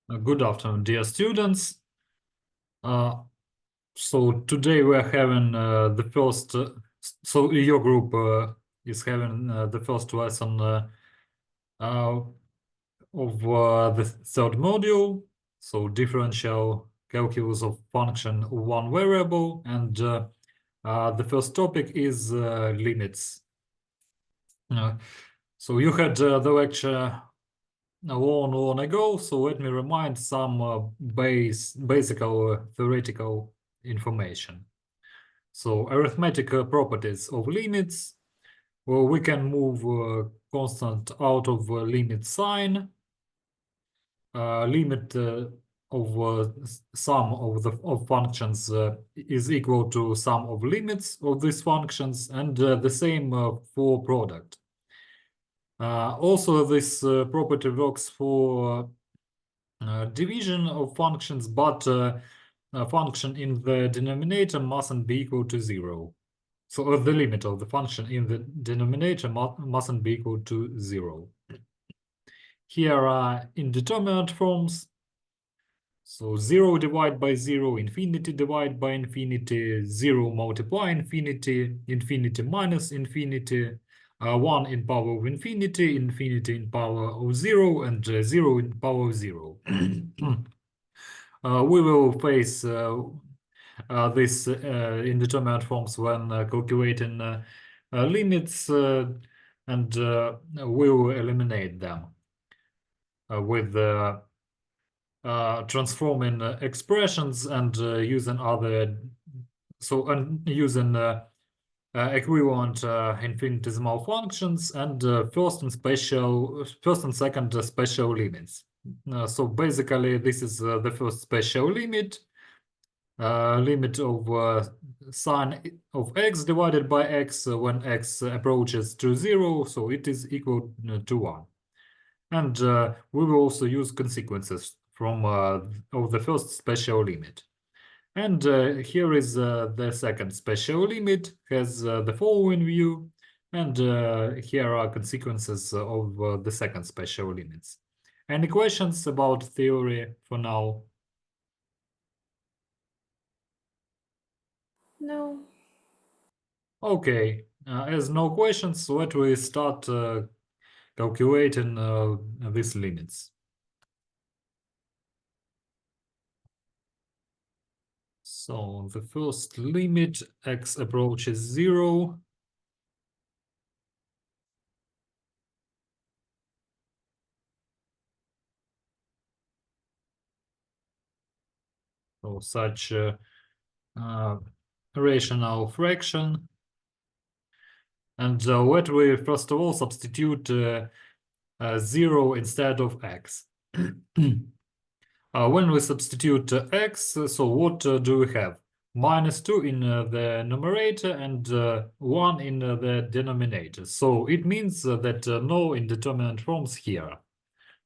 Good afternoon, dear students. So today we're having the first, so your group is having the first lesson of the third module, so differential calculus of function of one variable, and the first topic is limits. So you had the lecture a long ago, so let me remind some basic theoretical information. So arithmetic properties of limits. Well, we can move constant out of limit sign. Limit of sum of functions is equal to sum of limits of these functions, and the same for product. Also, this property works for division of functions, but a function in the denominator mustn't be equal to 0. So the limit of the function in the denominator mustn't be equal to 0. Here are indeterminate forms. So 0 divided by 0, infinity divided by infinity, 0 multiply infinity, infinity minus infinity, 1 in power of infinity, infinity in power of 0, and 0 in power of 0. We will face these indeterminate forms when calculating limits, and we will eliminate them with transforming expressions and using other, using equivalent infinitesimal functions and first and second special limits. So basically, this is the first special limit. Limit of sine of x divided by x when x approaches to 0, so it is equal to 1. And we will also use consequences from of the first special limit. And here is the second special limit, has the following view, and here are consequences of the second special limits. Any questions about theory for now? No. Okay, as no questions, let me start calculating these limits. So the first limit, x approaches 0. So such a rational fraction. And let we first of all substitute 0 instead of x. When we substitute x, so what do we have? -2 in the numerator and 1 in the denominator. So it means that no indeterminate forms here.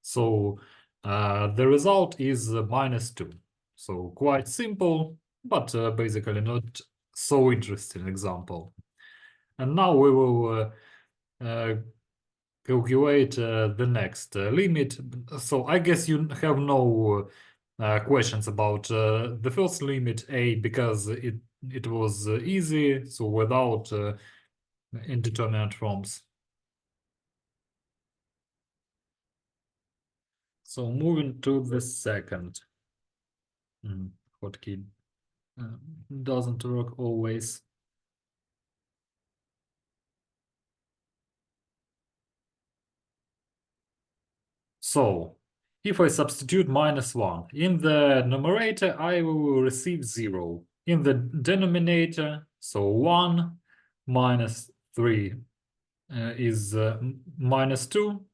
So the result is -2. So quite simple, but basically not so interesting example. And now we will calculate the next limit. So I guess you have no questions about the first limit a, because it was easy, so without indeterminate forms. So moving to the second. Hotkey doesn't work always. So if I substitute -1 in the numerator, I will receive 0. In the denominator, so 1 minus 3 is -2,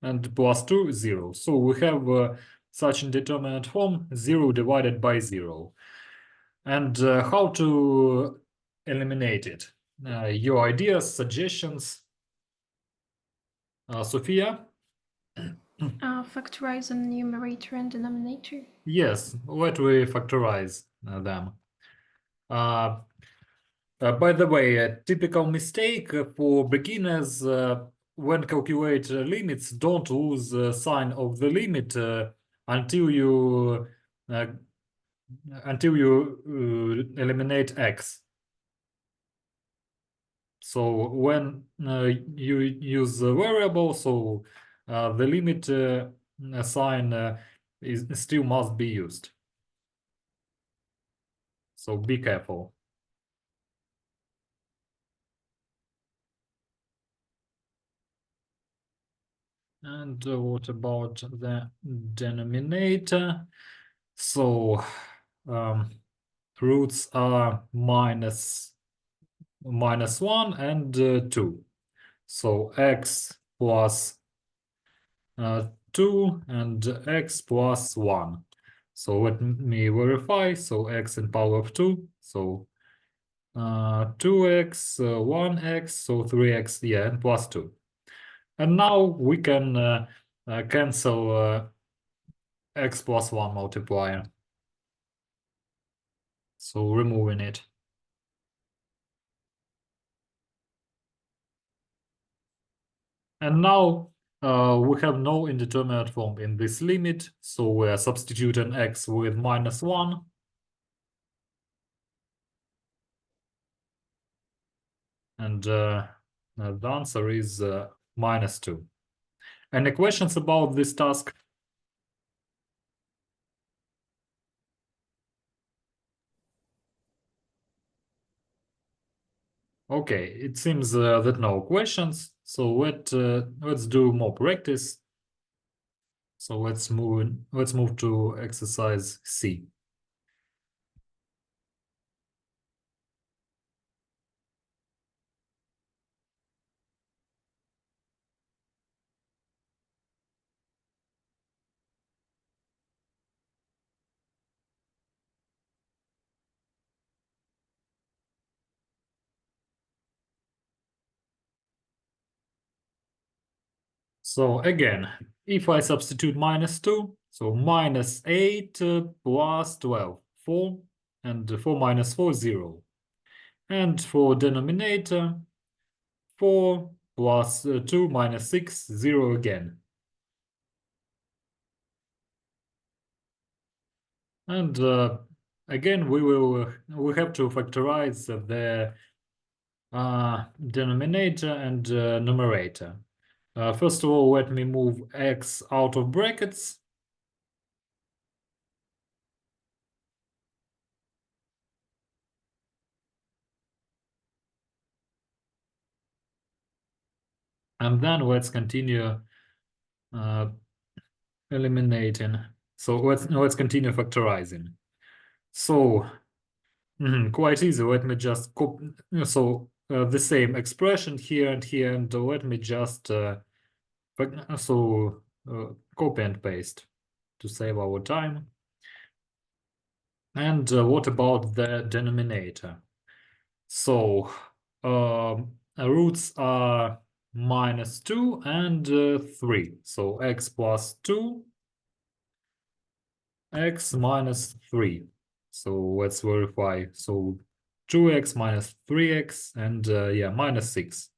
and +2 is 0. So we have such indeterminate form, 0 divided by 0. And how to eliminate it? Your ideas, suggestions? Sophia? Factorize the numerator and denominator. Yes, let we factorize them. By the way, a typical mistake for beginners when calculate limits, don't lose sign of the limit until you uh, eliminate x. So when you use a variable, so the limit sign is still must be used. So be careful. And what about the denominator? So roots are -1 and 2. So x plus 2 and x plus 1. So let me verify. So x in power of 2. So 2x, 1x, so 3x, yeah, and plus 2. And now we can cancel x plus 1 multiplier. So removing it. And now we have no indeterminate form in this limit. So we're substituting x with -1. And the answer is -2. Any questions about this task? Okay, it seems that no questions. So let's do more practice. So let's move to exercise C. So again, if I substitute -2, so -8 plus 12, 4, and 4 minus 4, 0. And for denominator, 4 plus 2 minus 6, 0 again. And again, we have to factorize the denominator and numerator. First of all, let me move x out of brackets. And then let's continue eliminating. So let's continue factorizing. So quite easy. Let me just copy. So the same expression here and here, and let me just copy and paste to save our time. And what about the denominator? So roots are -2 and 3. So x plus 2, x minus 3. So let's verify. So 2x minus 3x and yeah, -6.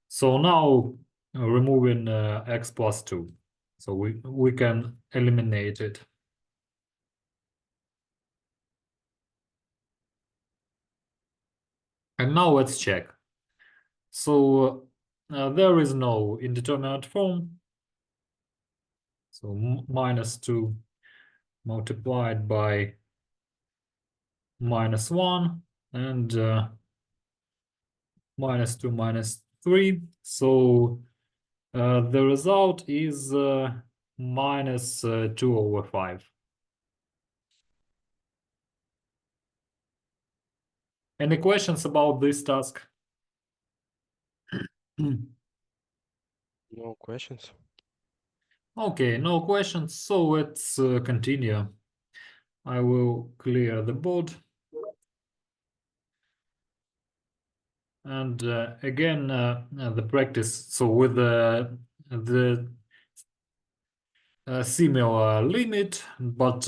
So now removing x plus 2. So we can eliminate it. And now let's check. So there is no indeterminate form. So -2 multiplied by -1 and -2 minus 3. So the result is -2/5. Any questions about this task? No questions. Okay, no questions. So let's continue. I will clear the board. And again, the practice. So with the similar limit, but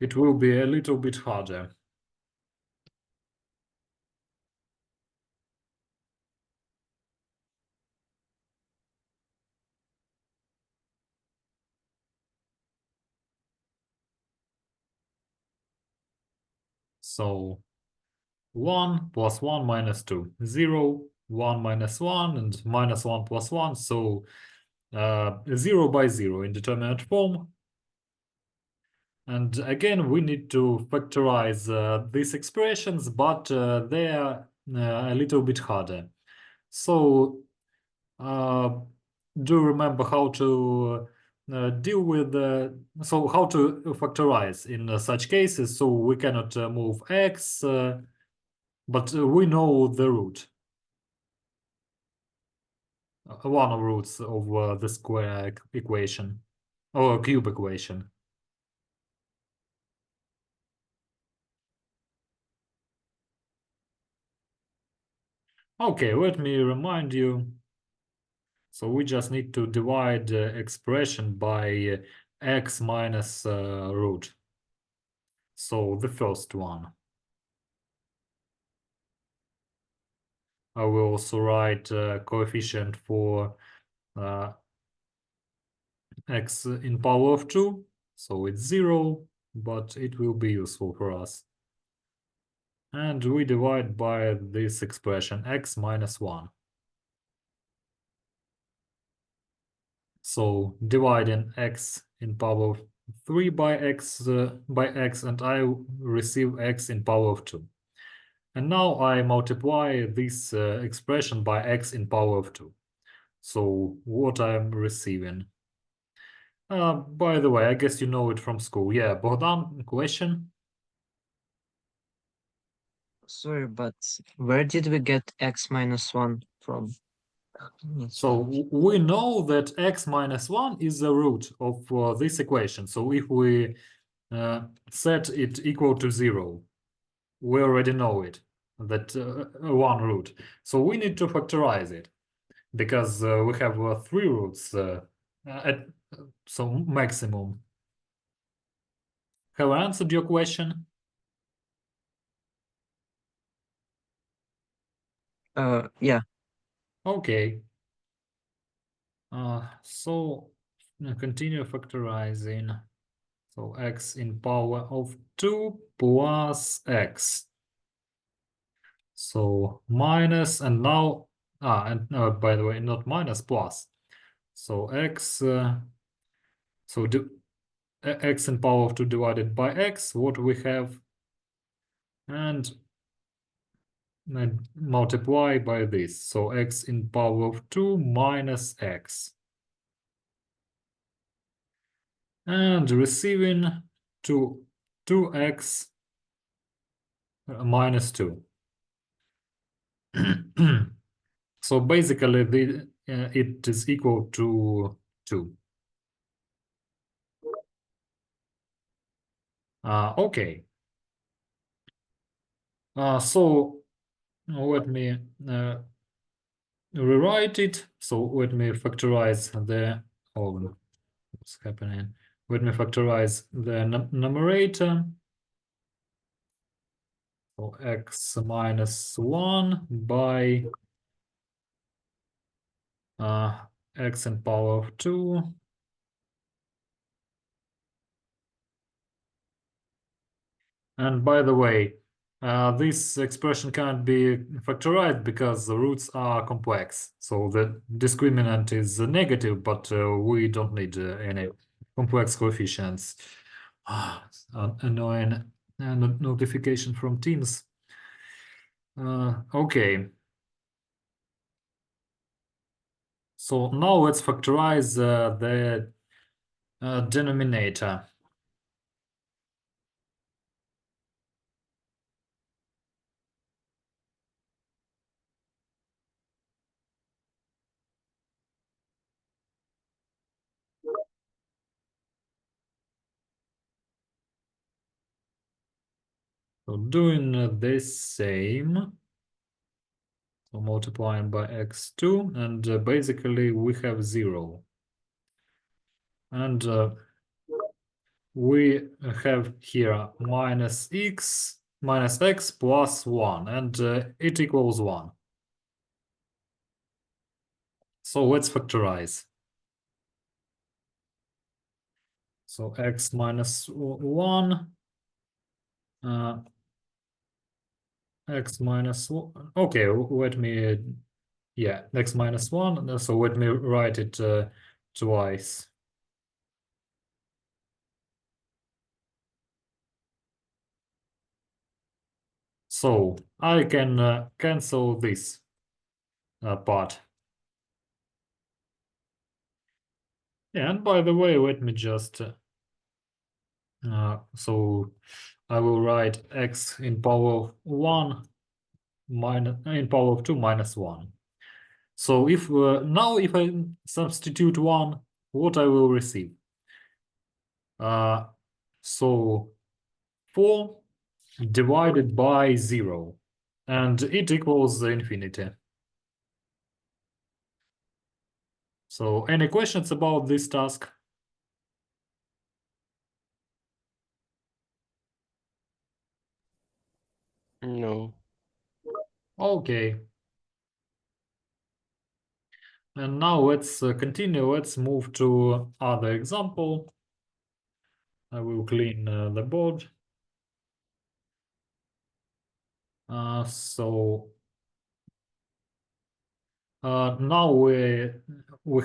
it will be a little bit harder. So 1 plus 1 minus 2, 0, 1 minus 1, and minus 1 plus 1. So 0 by 0 indeterminate form. And again, we need to factorize these expressions, but they are a little bit harder. So do remember how to deal with so how to factorize in such cases. So we cannot move x, but we know the root, one of roots of the square equation or cube equation. Okay, let me remind you. So we just need to divide the expression by x minus root. So the first one. I will also write coefficient for x in power of 2. So it's 0, but it will be useful for us. And we divide by this expression x minus 1. So dividing x in power of 3 by x, and I receive x in power of 2. And now I multiply this expression by x in power of 2. So what I'm receiving. By the way, I guess you know it from school. Yeah, Bogdan, question? Sorry, but where did we get x minus 1 from? So we know that x minus 1 is the root of this equation. So if we set it equal to 0, we already know it, that one root. So we need to factorize it because we have 3 roots at so maximum. Have I answered your question? Yeah. Okay. So continue factorizing. So x in power of 2 plus x. So minus, and now, and by the way, not minus, plus. So x, so x in power of 2 divided by x, what we have, and multiply by this. So x in power of 2 minus x. And receiving 2x minus 2. So basically it is equal to 2. Okay. So let me rewrite it. So let me factorize the, oh, what's happening? Let me factorize the numerator. So x minus 1 by x in power of 2. And by the way, this expression can't be factorized because the roots are complex. So the discriminant is negative, but we don't need any complex coefficients. Annoying notification from Teams. Okay. So now let's factorize the denominator. So doing the same. So multiplying by x2, and basically we have 0. And we have here minus x plus 1, and it equals 1. So let's factorize. So x minus 1 x minus 1. Okay, let me, yeah, x minus 1. So let me write it twice. So I can cancel this part. Yeah, and by the way, let me just so I will write x in power of 1 minus in power of 2 minus 1. So if now if I substitute 1, what I will receive? So 4 divided by 0, and it equals infinity. So any questions about this task? No. Okay. And now let's continue. Let's move to other example. I will clean the board. So now we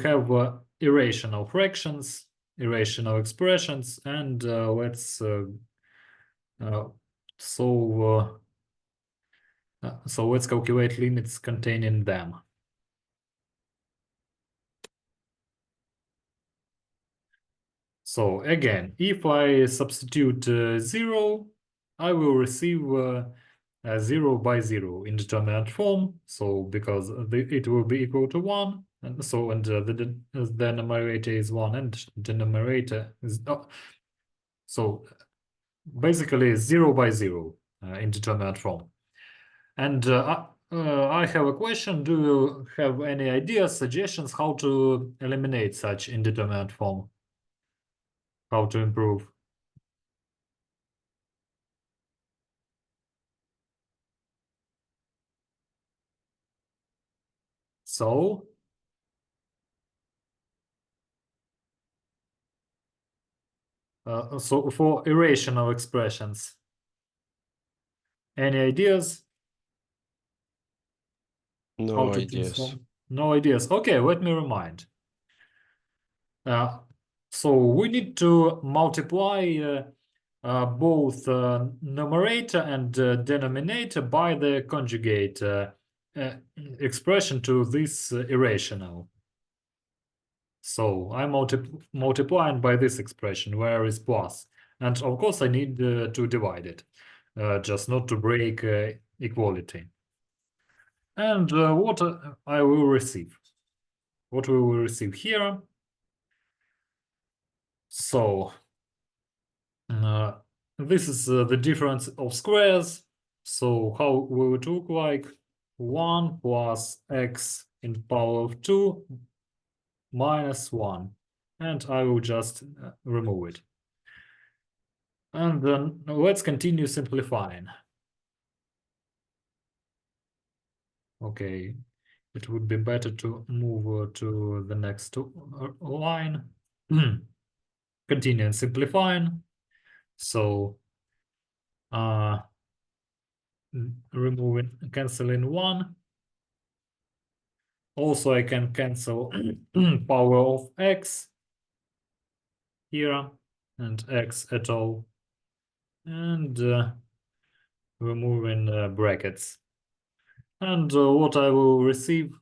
have irrational fractions, irrational expressions, and let's solve. So let's calculate limits containing them. So again, if I substitute 0, I will receive 0 by 0 indeterminate form. So because it will be equal to 1, and so the numerator is 1 and denominator is so basically 0 by 0 indeterminate form. And I have a question. Do you have any ideas, suggestions how to eliminate such indeterminate form? How to improve? So so for irrational expressions, any ideas how No to ideas. transform? No ideas. Okay, let me remind. So we need to multiply both numerator and denominator by the conjugate expression to this irrational. So I'm multiplying by this expression where is plus. And of course I need to divide it, just not to break equality. And what I will receive? What we will receive here? So this is the difference of squares. So how will it look like? 1 plus x in power of 2 minus 1. And I will just remove it. And then let's continue simplifying. Okay, it would be better to move to the next line. Continue and simplifying. So removing, canceling 1. Also, I can cancel power of x here and x at all, and removing brackets. And what I will receive,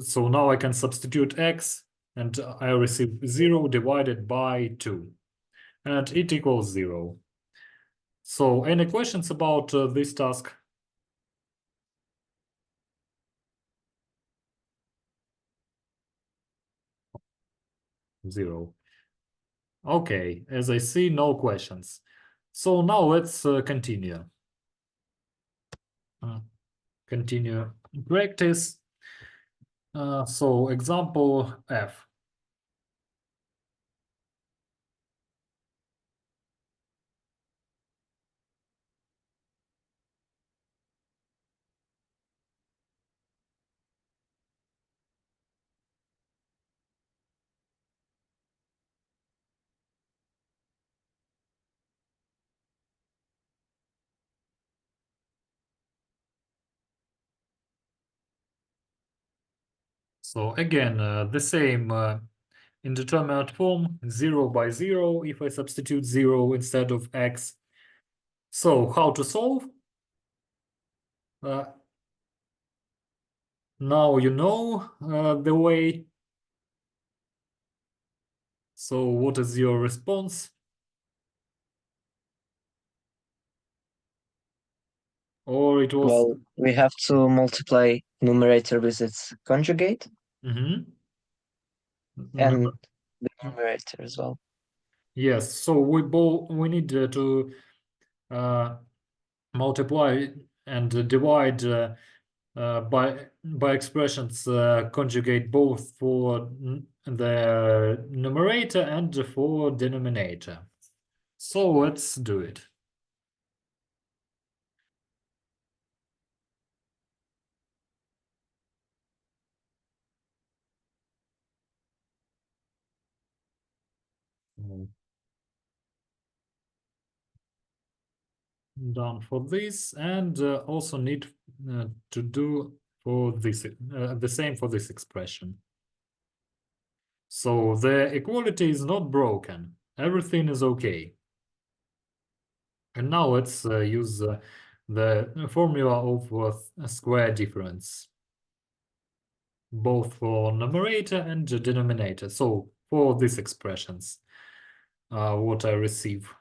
so now I can substitute x, and I receive 0 divided by 2, and it equals 0. So any questions about this task? Zero. Okay, as I see, no questions. So now let's continue. Continue practice. So example F. So again, the same indeterminate form, 0 by 0, if I substitute 0 instead of x. So how to solve? Now you know the way. So what is your response? Or it was... Well, we have to multiply numerator with its conjugate Mhm. and the numerator as well. Yes, so we need to multiply and divide by expressions conjugate both for the numerator and for denominator. So let's do it. Done for this, and also need to do for this the same for this expression. So the equality is not broken. Everything is okay. And now let's use the formula of square difference, both for numerator and denominator. So for these expressions, what I receive,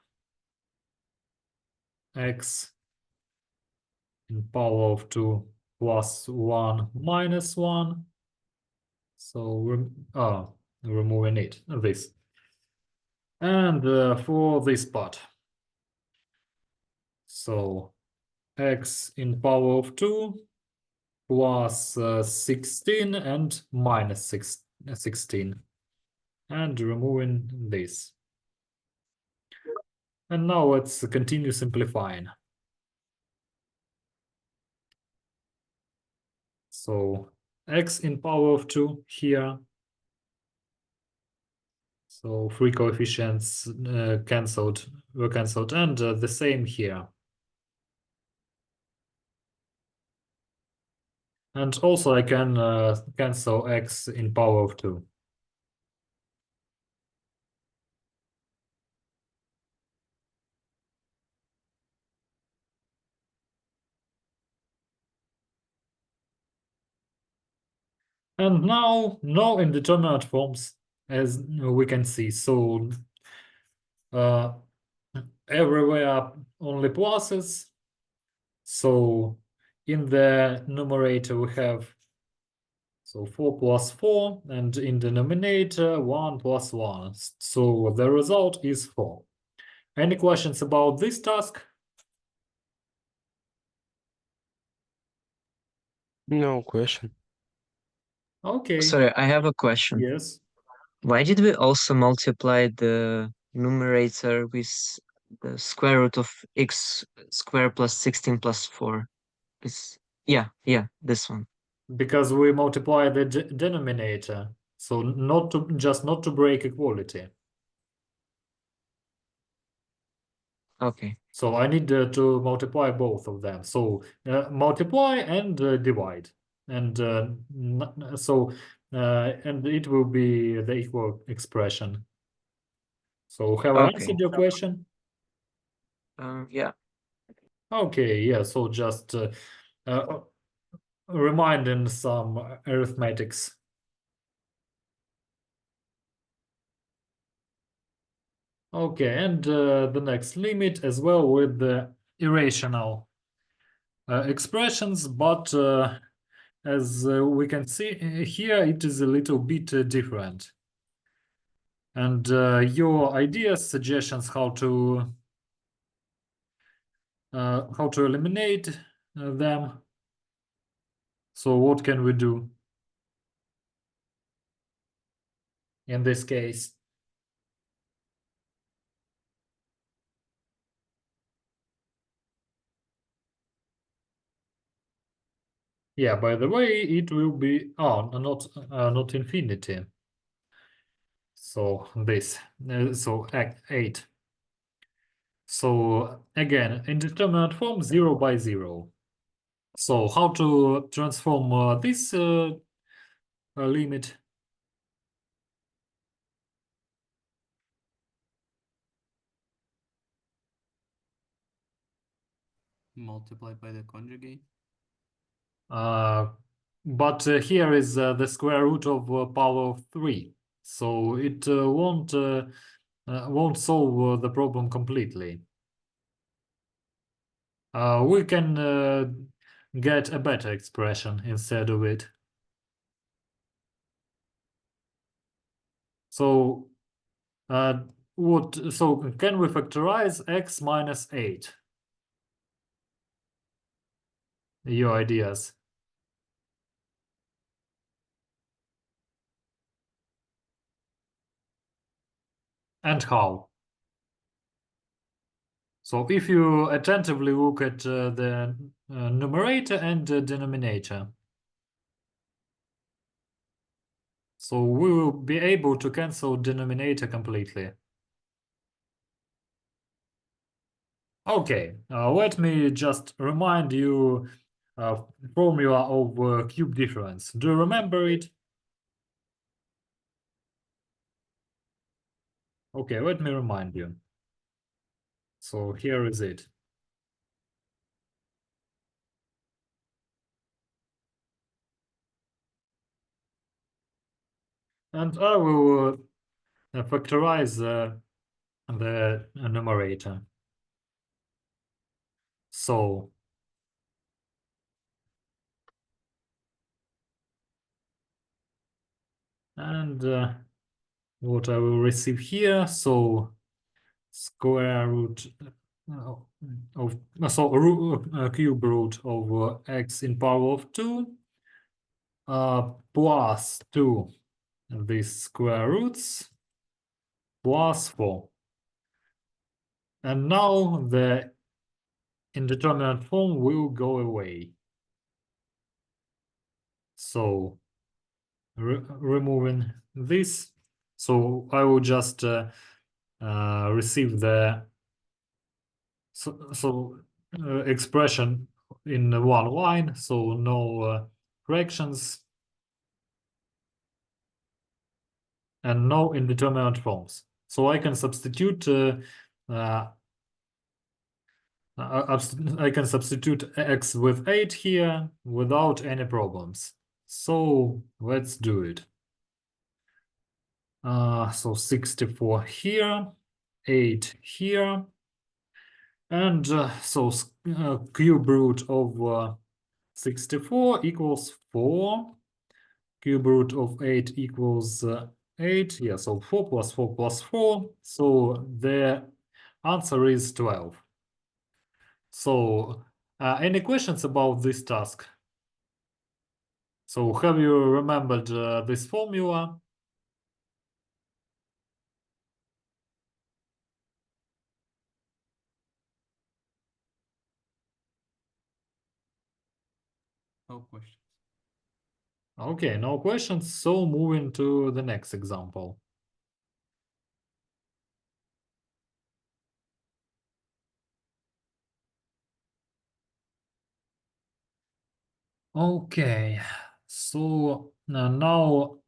x in power of 2 plus 1 minus 1. So removing it, this. And for this part, so x in power of 2 plus 16 and minus 16, and removing this. And now let's continue simplifying. So x in power of 2 here. So three coefficients were cancelled, and the same here. And also I can cancel x in power of 2. And now no indeterminate forms, as we can see. So everywhere only pluses. So in the numerator we have 4 plus 4, and in the denominator 1 plus 1. So the result is 4. Any questions about this task? No question. Okay. Sorry, I have a question. Yes. Why did we also multiply the numerator with the square root of x squared plus 16 plus 4? Yeah, this one. Because we multiply the denominator. So not to break equality. Okay. So I need to multiply both of them. So multiply and divide, and and it will be the equal expression. So have I Okay. answered your question? Yeah. Okay, yeah. So just reminding some arithmetics. Okay, and the next limit as well with the irrational expressions, but as we can see here, it is a little bit different. And your ideas, suggestions how to eliminate them. So what can we do in this case? Yeah, by the way, it will be not infinity. So this so 8. So again, indeterminate form 0 by 0. So how to transform this limit? Multiplied by the conjugate. But here is the square root of power of 3, so it won't solve the problem completely. We can get a better expression instead of it. So can we factorize x minus 8? Your ideas. And how? So if you attentively look at the numerator and the denominator, so we will be able to cancel denominator completely. Okay, let me just remind you formula of cube difference. Do you remember it? Okay, let me remind you. So here is it. And I will factorize the numerator. So and what I will receive here, so square root of cube root of x in power of 2 plus 2 these square roots plus 4. And now the indeterminate form will go away. So removing this, so I will just receive the expression in one line, so no fractions and no indeterminate forms. So I can substitute I can substitute x with 8 here without any problems. So let's do it. So 64 here, 8 here, and cube root of 64 equals 4. Cube root of 8 equals 8. Yeah, so 4 plus 4 plus 4. So the answer is 12. So any questions about this task? So have you remembered this formula? No questions. Okay, no questions. So moving to the next example. Okay, so now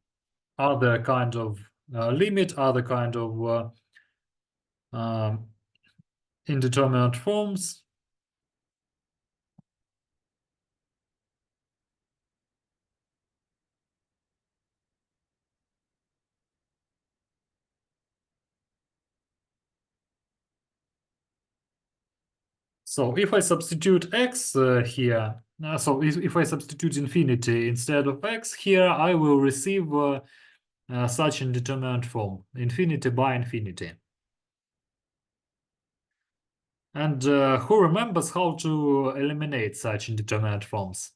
other kind of limit, other kind of indeterminate forms. So if I substitute x here, so if I substitute infinity instead of x here, I will receive such indeterminate form, infinity by infinity. And who remembers how to eliminate such indeterminate forms?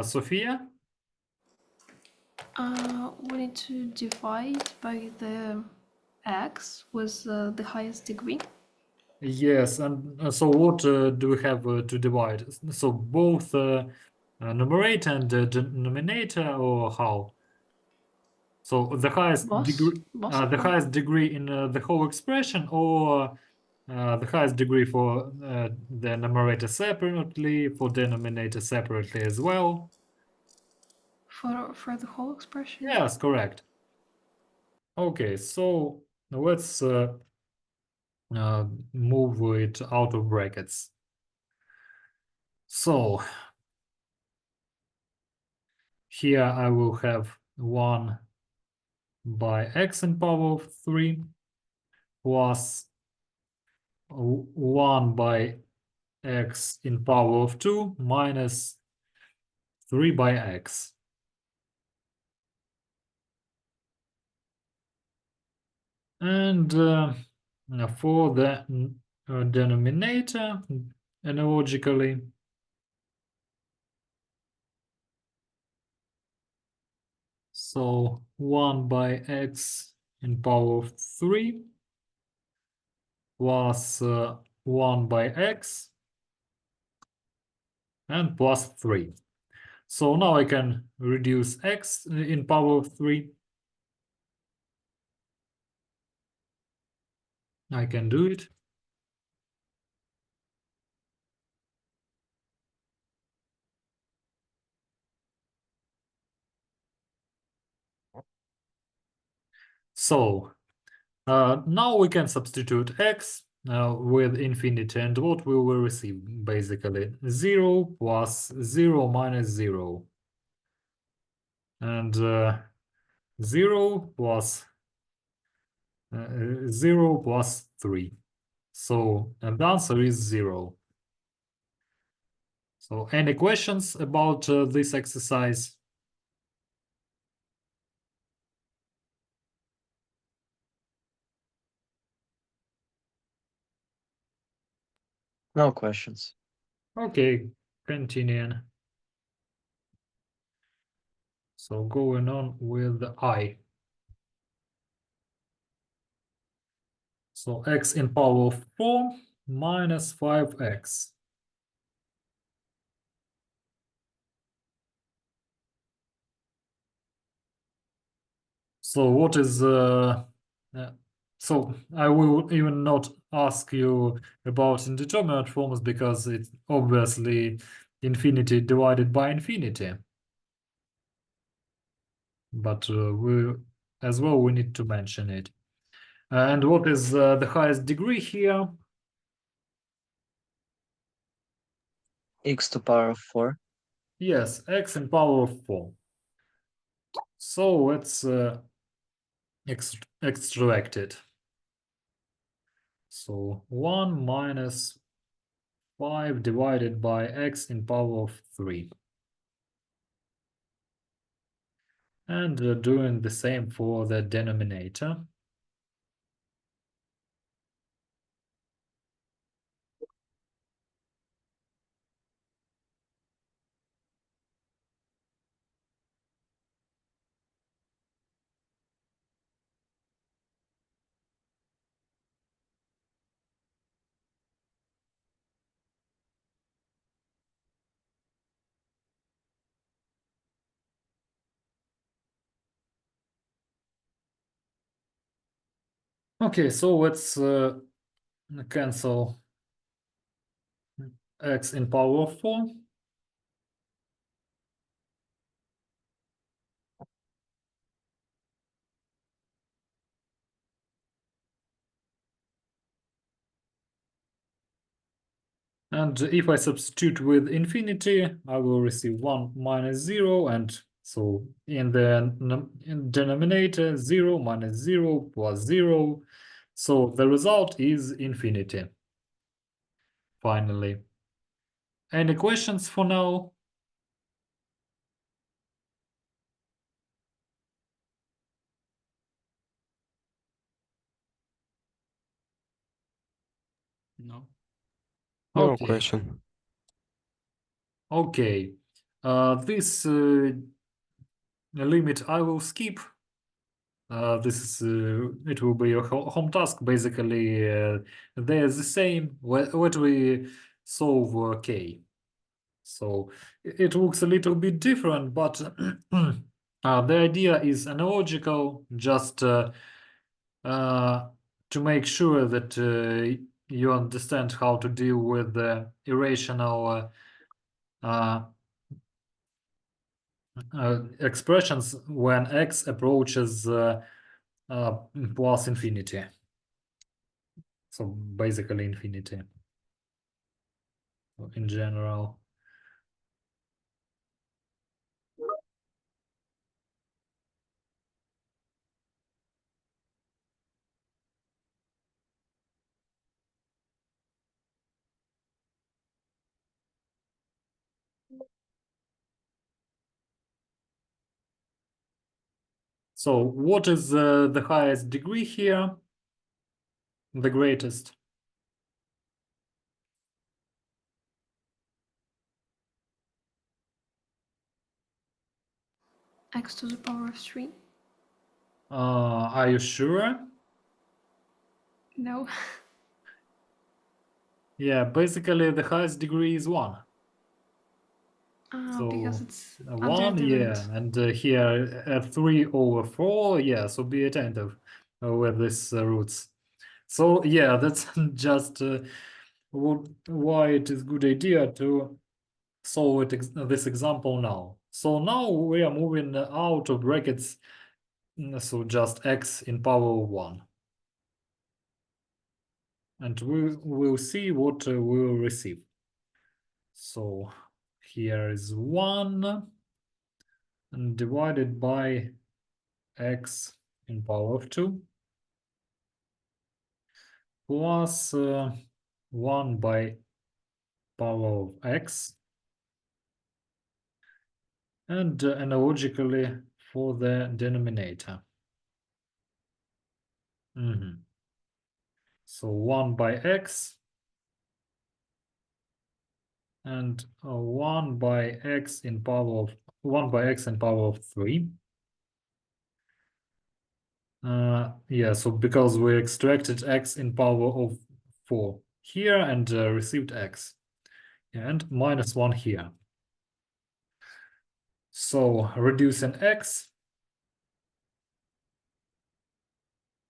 Sophia? We need to divide by the x with the highest degree. Yes, and so what do we have to divide? So both numerator and denominator, or how? So the highest Both, degree, both the of them. highest degree in the whole expression, or the highest degree for the numerator separately, for denominator separately as well. For the whole expression? Yes, correct. Okay, so let's move it out of brackets. So here I will have 1 by x in power of 3 plus 1 by x in power of 2 minus 3 by x. And for the denominator, analogically, so 1 by x in power of 3 plus 1 by x and plus 3. So now I can reduce x in power of 3. I can do it. So now we can substitute x with infinity, and what we will receive basically 0 plus 0 minus 0, and 0 plus 0 plus 3. So and the answer is 0. So any questions about this exercise? No questions. Okay, continuing. So going on with I. So x in power of 4 minus 5x. So what is so I will even not ask you about indeterminate forms because it's obviously infinity divided by infinity. But we as well we need to mention it. And what is the highest degree here? X to power of 4. Yes, x in power of 4. So let's extract it. So 1 minus 5 divided by x in power of 3. And doing the same for the denominator. Okay, so let's cancel x in power of 4. And if I substitute with infinity, I will receive 1 minus 0. And so in the denominator, 0 minus 0 plus 0. So the result is infinity. Finally. Any questions for now? No. No Okay. question. Okay. This limit I will skip. This is it will be your home task. Basically, they're the same. What we solve k. So it looks a little bit different, but the idea is analogical. Just to make sure that you understand how to deal with the irrational expressions when x approaches plus infinity. So basically infinity in general. So what is the highest degree here? The greatest. X to the power of 3. Are you sure? No. Yeah, basically the highest degree is 1. Because So it's 1, under yeah, and here 3 over 4, yeah, so be attentive with these roots. So yeah, that's just why it is good idea to solve this example now. So now we are moving out of brackets, so just x in power of 1. And we will see what we'll receive. So here is 1 and divided by x in power of 2 plus 1 by power of x, and analogically for the denominator. So 1 by x and 1 by x in power of 1 by x in power of 3. Yeah, so because we extracted x in power of 4 here and received x, and minus 1 here. So reducing x,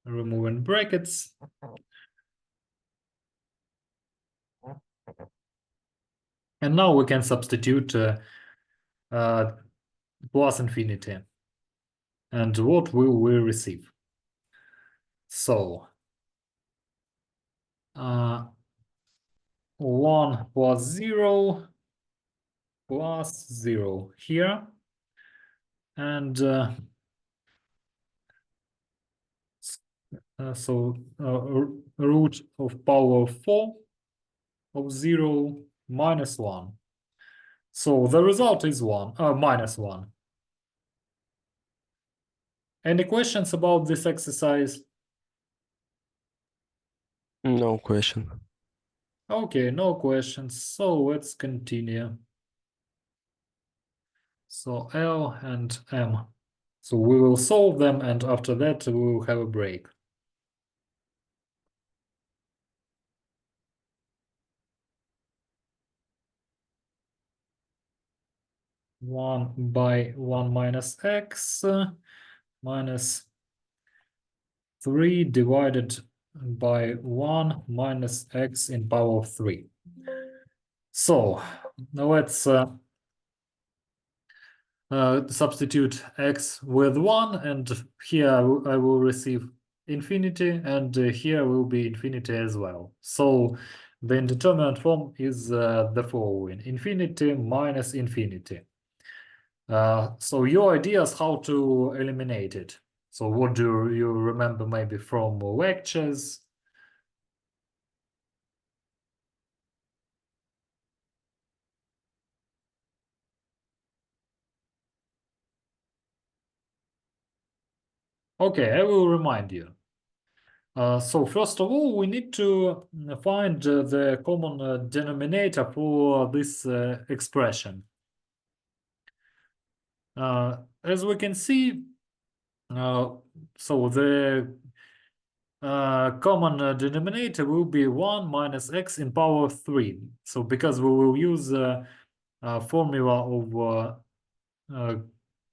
removing brackets, and now we can substitute plus infinity. And what will we receive? So 1 plus 0 plus 0 here, and root of power of 4 of 0 minus 1. So the result is minus 1. Any questions about this exercise? No question. Okay, no questions. So let's continue. So L and M. So we will solve them, and after that we will have a break. One by 1 minus x minus 3 divided by 1 minus x in power of 3. So now let's substitute x with 1, and here I will receive infinity, and here will be infinity as well. So the indeterminate form is the following: infinity minus infinity. So your ideas how to eliminate it. So what do you remember maybe from lectures? Okay, I will remind you. So first of all, we need to find the common denominator for this expression. As we can see, so the common denominator will be 1 minus x in power of 3. So because we will use formula of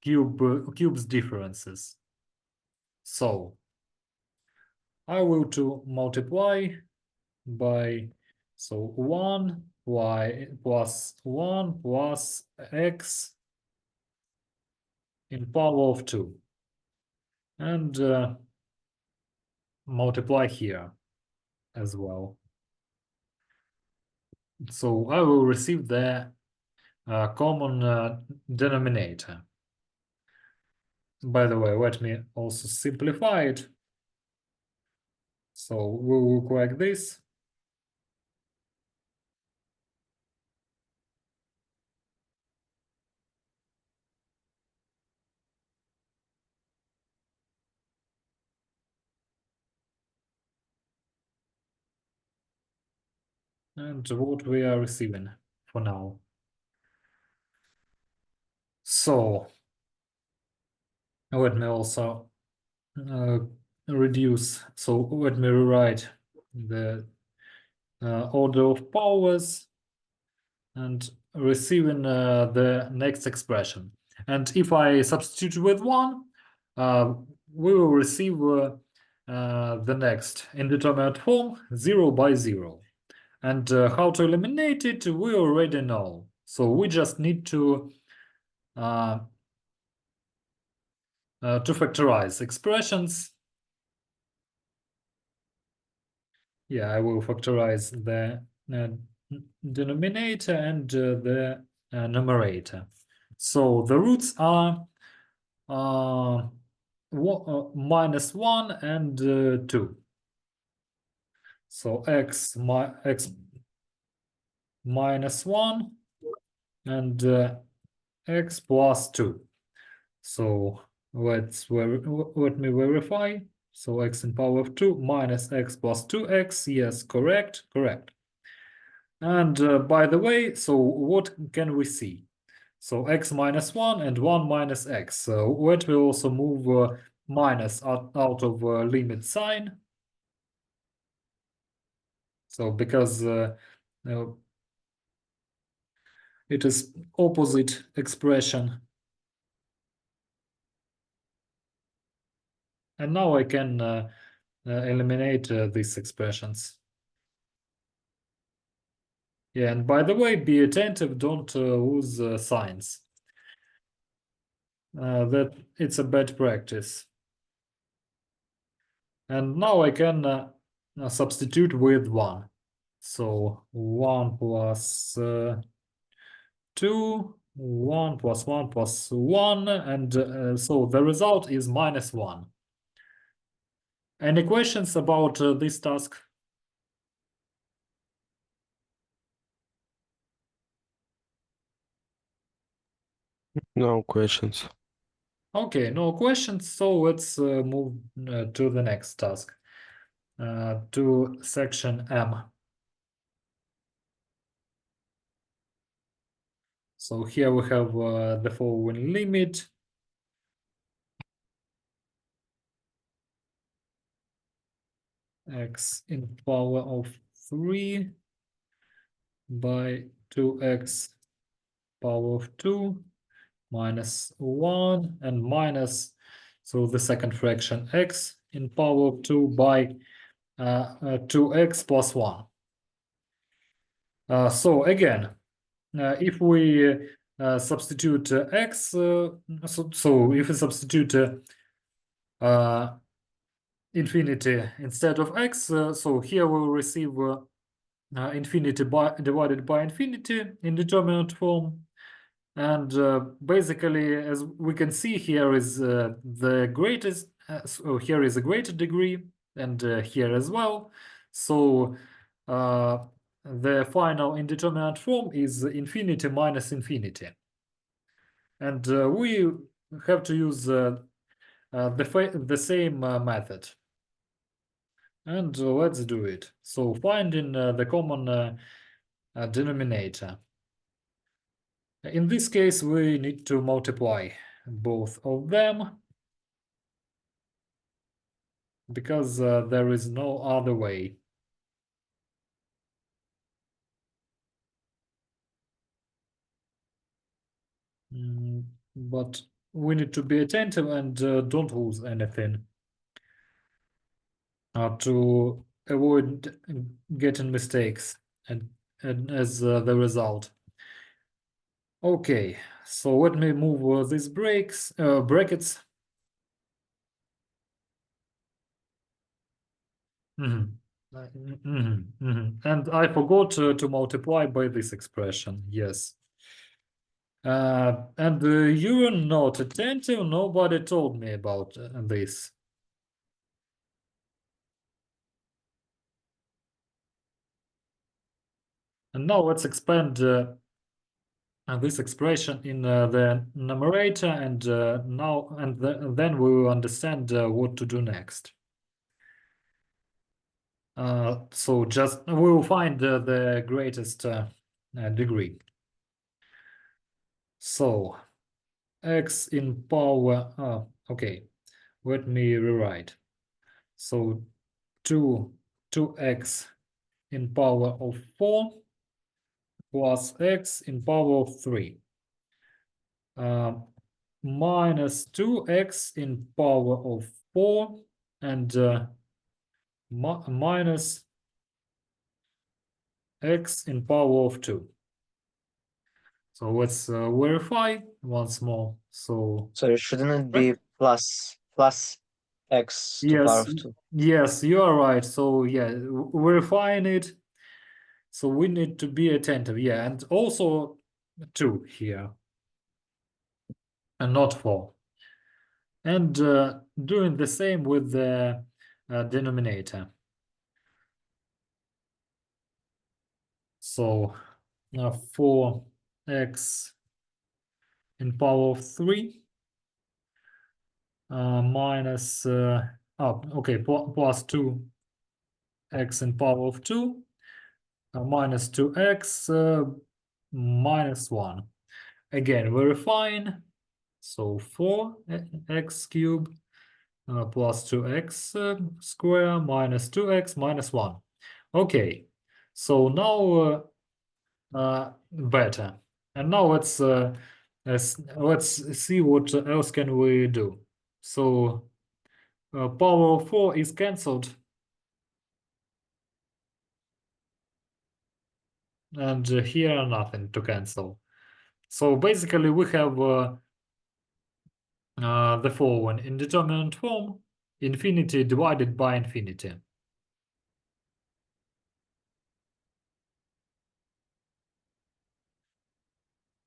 cubes differences. So I will to multiply by, so 1y plus 1 plus x in power of 2. And multiply here as well. So I will receive the common denominator. By the way, let me also simplify it. So we will look like this. And what we are receiving for now. So let me also reduce. So let me rewrite the order of powers and receiving the next expression. And if I substitute with 1, we will receive the next indeterminate form 0 by 0. And how to eliminate it, we already know. So we just need to factorize expressions. Yeah, I will factorize the denominator and the numerator. So the roots are minus 1 and 2. So x minus 1 and x plus 2. So let me verify. So x in power of 2 minus x plus 2x. Yes, correct. And by the way, so what can we see? So x minus 1 and 1 minus x. So let me also move minus out of limit sign. So because it is opposite expression. And now I can eliminate these expressions. Yeah, and by the way, be attentive, don't lose signs. That it's a bad practice. And now I can substitute with 1. So 1 plus 2, 1 plus 1 plus 1, and so the result is minus 1. Any questions about this task? No questions. Okay, no questions, so let's move to the next task, to section M. So here we have the following limit. X in power of 3 by 2x power of 2 minus 1 and minus, so the second fraction, x in power of 2 by 2x plus 1. So again, if we substitute x, so if we substitute infinity instead of x, so here we'll receive infinity divided by infinity in determinant form. And basically, as we can see, here is the greatest, so here is a greater degree, and here as well. So the final indeterminate form is infinity minus infinity. And we have to use the same method. And let's do it. So finding the common denominator. In this case, we need to multiply both of them because there is no other way. But we need to be attentive and don't lose anything. To avoid getting mistakes and as the result. Okay, so let me move these brackets. And I forgot to multiply by this expression. Yes. And you're not attentive. Nobody told me about this. And now let's expand this expression in the numerator, and then we will understand what to do next. So just we will find the greatest degree. So x in power. Okay, let me rewrite. So 2x in power of 4 plus x in power of 3 minus 2x in power of 4 and minus x in power of 2. So let's verify once more. So shouldn't it be plus x to power of 2? Yes, you are right. So yeah, verifying it. So we need to be attentive. Yeah, and also 2 here, and not 4. And doing the same with the denominator. So 4x in power of 3 minus plus 2x in power of 2 minus 2x minus 1. Again, verifying. So 4x cubed plus 2x square minus 2x minus 1. Okay, so now better. And now let's see what else can we do. So power of 4 is cancelled, and here nothing to cancel. So basically we have the following: indeterminate form, infinity divided by infinity.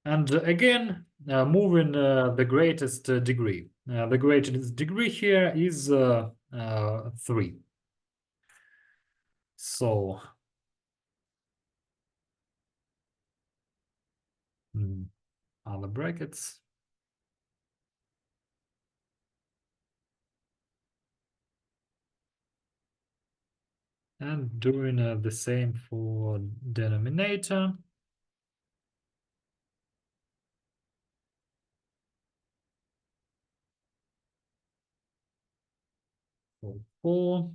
And again, moving the greatest degree. The greatest degree here is 3. So other brackets. And doing the same for denominator. So 4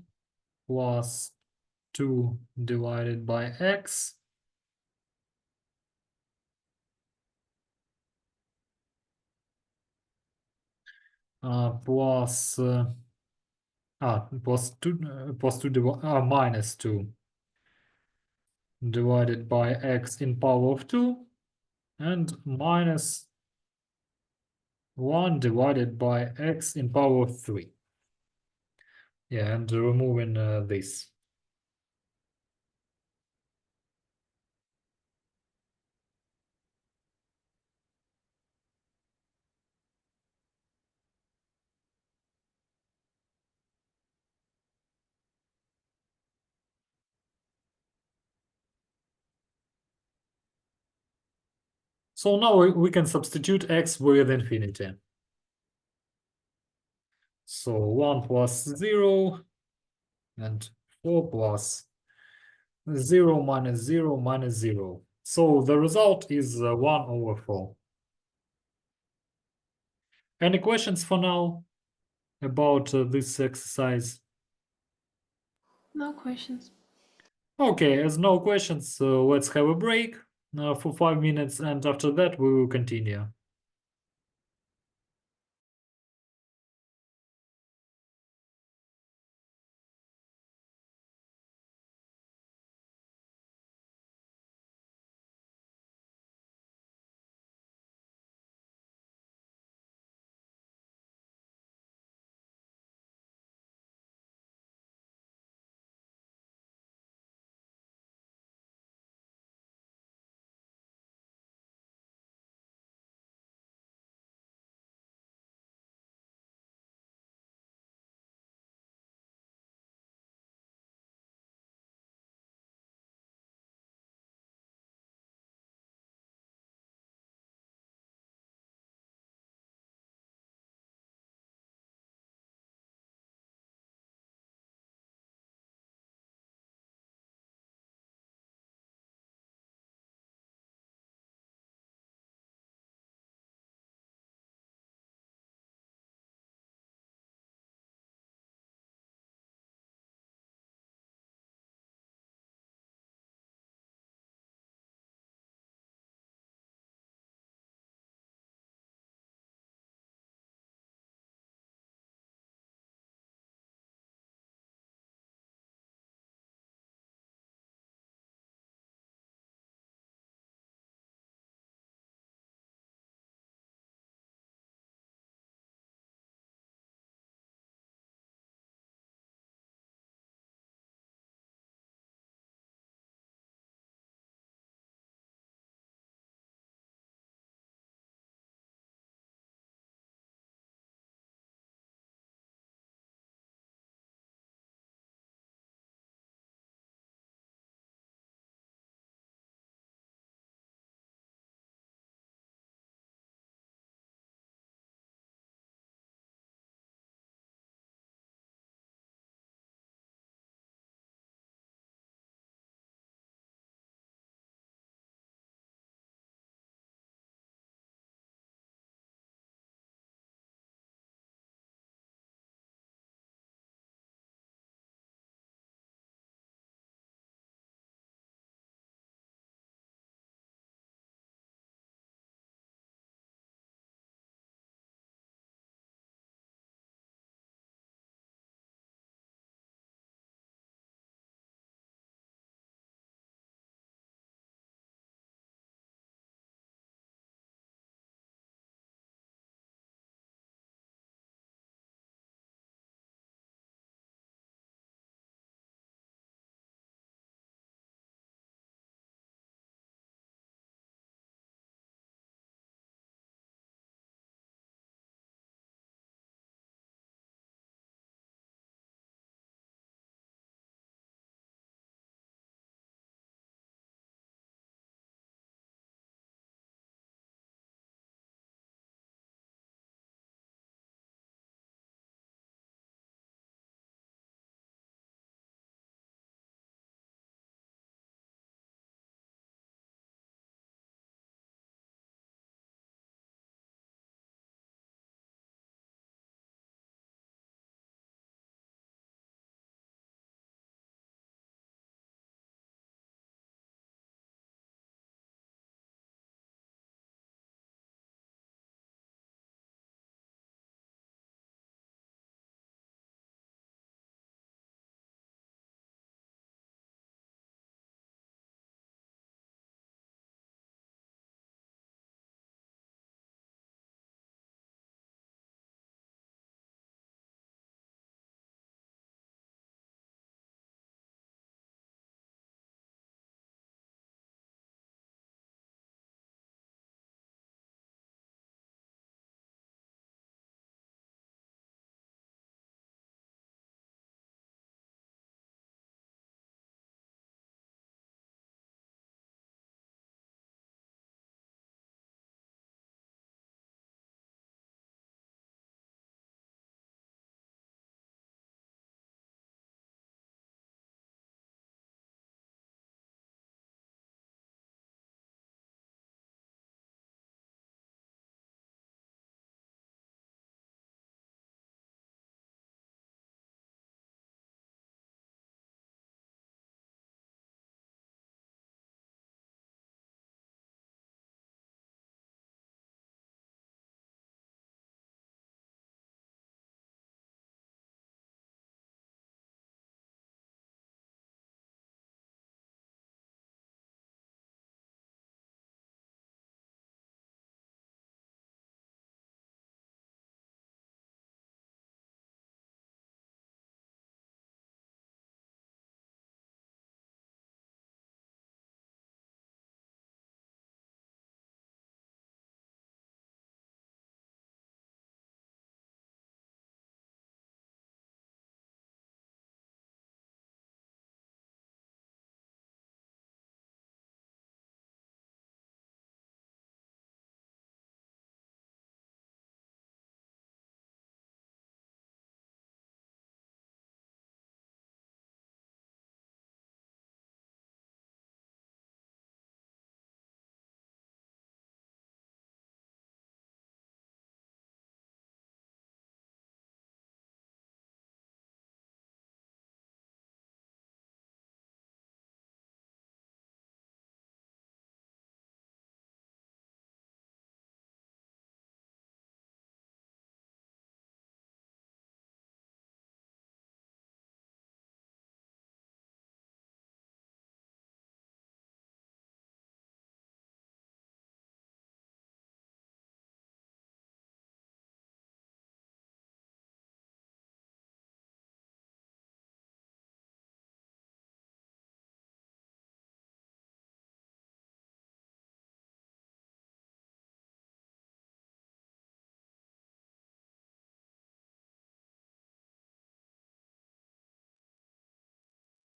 plus 2 divided by x plus 2 minus 2 divided by x in power of 2 and minus 1 divided by x in power of 3. Yeah, and removing this. So now we can substitute x with infinity. So 1 plus 0 and 4 plus 0 minus 0 minus 0. So the result is 1 over 4. Any questions for now about this exercise? No questions. Okay, as no questions, let's have a break for 5 minutes, and after that we will continue.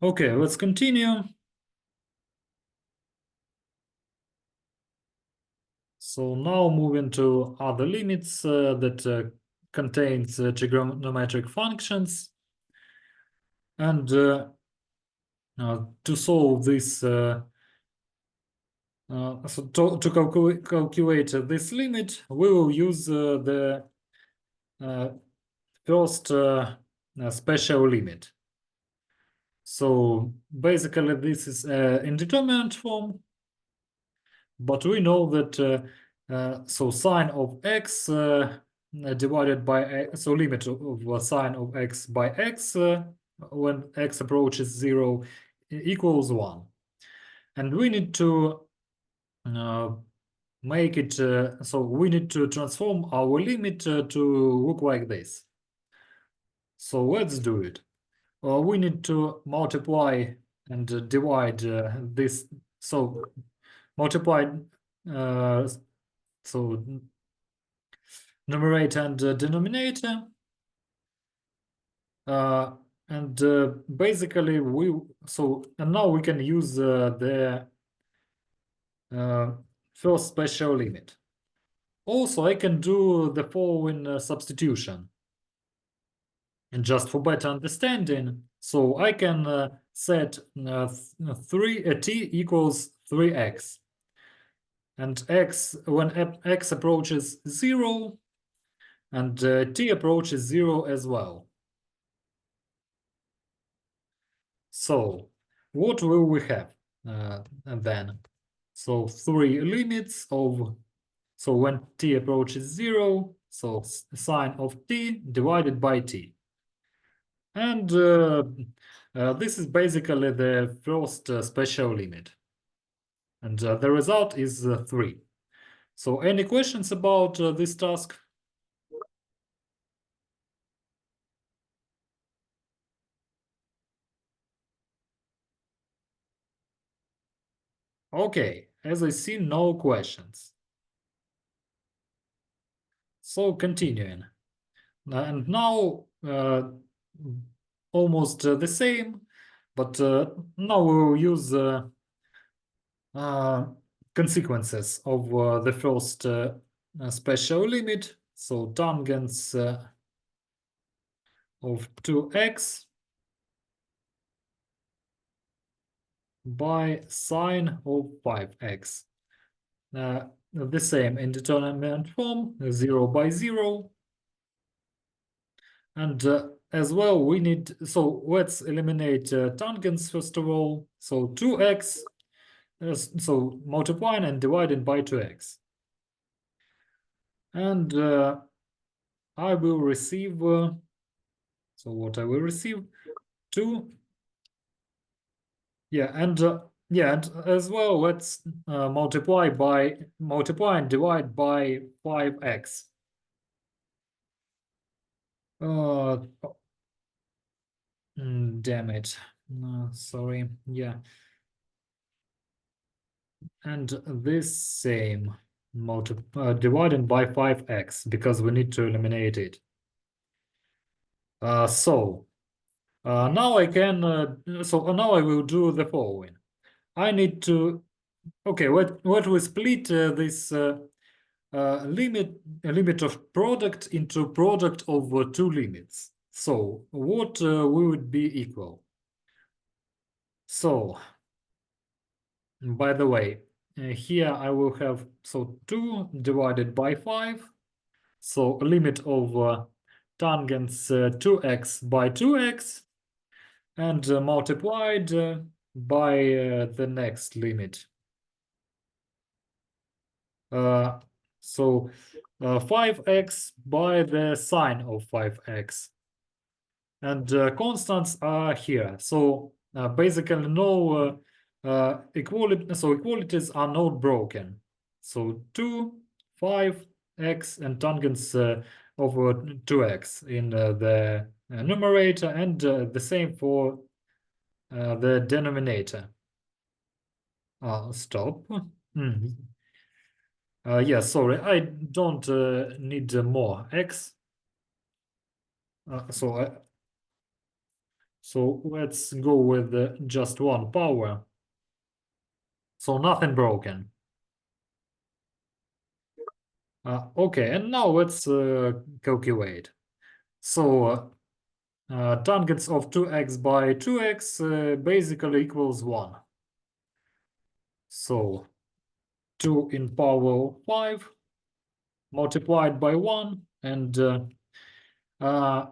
Okay, let's continue. So now moving to other limits that contains trigonometric functions. And to solve this, so to calculate this limit, we will use the first special limit. So basically this is indeterminate form, but we know that so sine of x divided by x, so limit of sine of x by x when x approaches 0 equals 1. And we need to make it, so we need to transform our limit to look like this. So let's do it. We need to multiply and divide this, so multiply so numerator and denominator, and basically and now we can use the first special limit. Also, I can do the following substitution. And just for better understanding, so I can set t equals 3x. And x, when x approaches 0, and t approaches 0 as well. So what will we have then? So 3 limits of, so when t approaches 0, so sine of t divided by t. And this is basically the first special limit. And the result is 3. So any questions about this task? Okay, as I see, no questions. So continuing. And now almost the same, but now we will use consequences of the first special limit. So tangents of 2x by sine of 5x. The same indeterminate form, 0 by 0. And as well, we need, so let's eliminate tangents first of all. So 2x, so multiplying and dividing by 2x. And I will receive, so what I will receive, 2. Yeah, and as well, let's multiply and divide by 5x. Damn it. Sorry. Yeah. And this same divided by 5x because we need to eliminate it. So now I can, so now I will do the following. I need to, okay, what we split this limit of product into product of two limits. So what we would be equal? So by the way, here I will have, so 2 divided by 5. So a limit of tangents 2x by 2x and multiplied by the next limit. So 5x by the sine of 5x. And constants are here. So basically no equality, so equalities are not broken. So 2, 5x and tangents over 2x in the numerator, and the same for the denominator. Stop. Yeah, sorry, I don't need more x. So So let's go with just one power. So nothing broken. Okay, and now let's calculate. So tangents of 2x by 2x basically equals 1. So 2 in power 5 multiplied by 1, and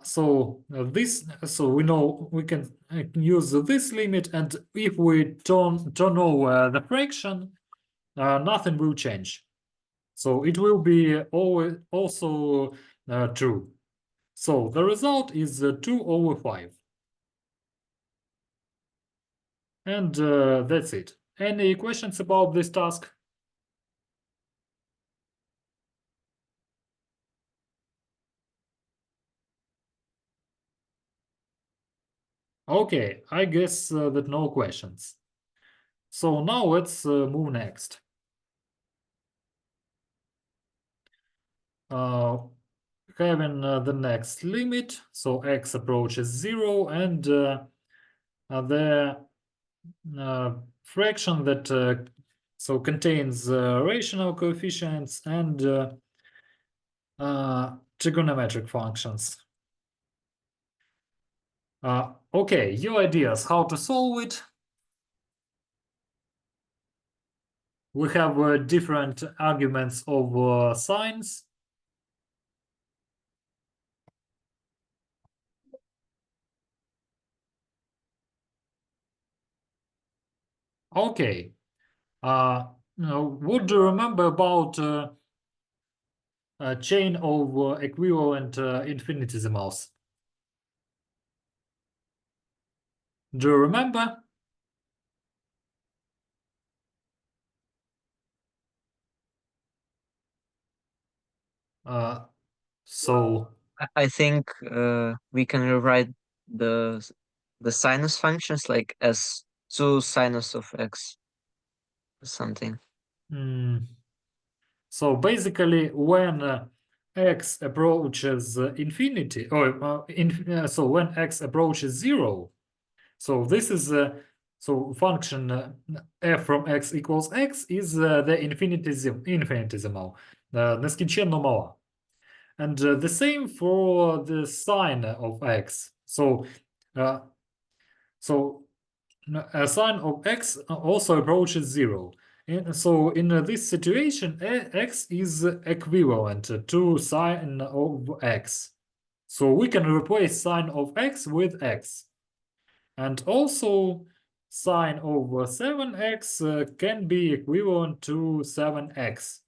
so we know we can use this limit, and if we turn over the fraction, nothing will change. So it will be always also true. So the result is 2 over 5. And that's it. Any questions about this task? Okay, I guess that no questions. So now let's move next. Having the next limit, so x approaches 0, and the fraction that so contains rational coefficients and trigonometric functions. Okay, your ideas how to solve it? We have different arguments of signs. Okay. What do you remember about a chain of equivalent infinitesimals? Do you remember? So I think we can rewrite the the sinus functions like as 2 sinus of x or something. So basically, when x approaches infinity, or so when x approaches 0, so this is so function f from x equals x is the infinitesimal, нескінченно мала. And the same for the sine of x. So a sine of x also approaches 0. And so in this situation, x is equivalent to sine of x. So we can replace sine of x with x. And also sine of 7x can be equivalent to 7x.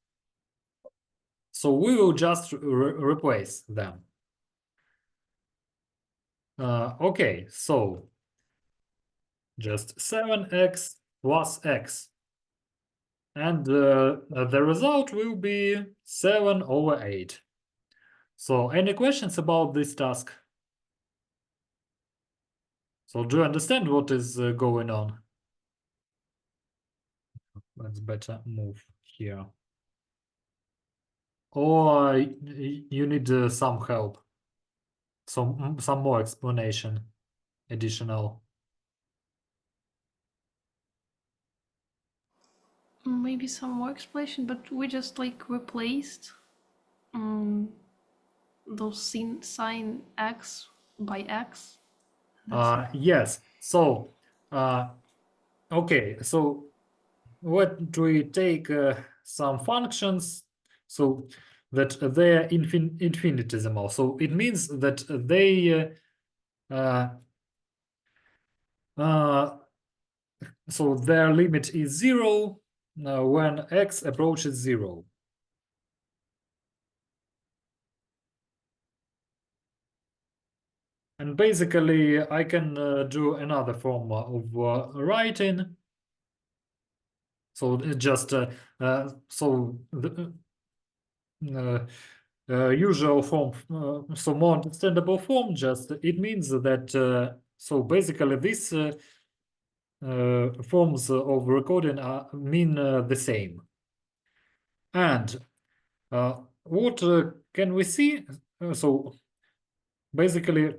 So we will just replace them. Okay, so just 7x plus x. And the result will be 7 over 8. So any questions about this task? So do you understand what is going on? Let's better move here. Or you need some help, some more explanation, additional. Maybe some more explanation, but we just like replaced those sine x by x. That's it. Yes. So okay. So what we take some functions so that they're infinitesimal. So it means that they so their limit is 0 when x approaches 0. And basically, I can do another form of writing. So just so the usual form, so more understandable form. Just it means that so basically this forms of recording mean the same. And what can we see? So basically,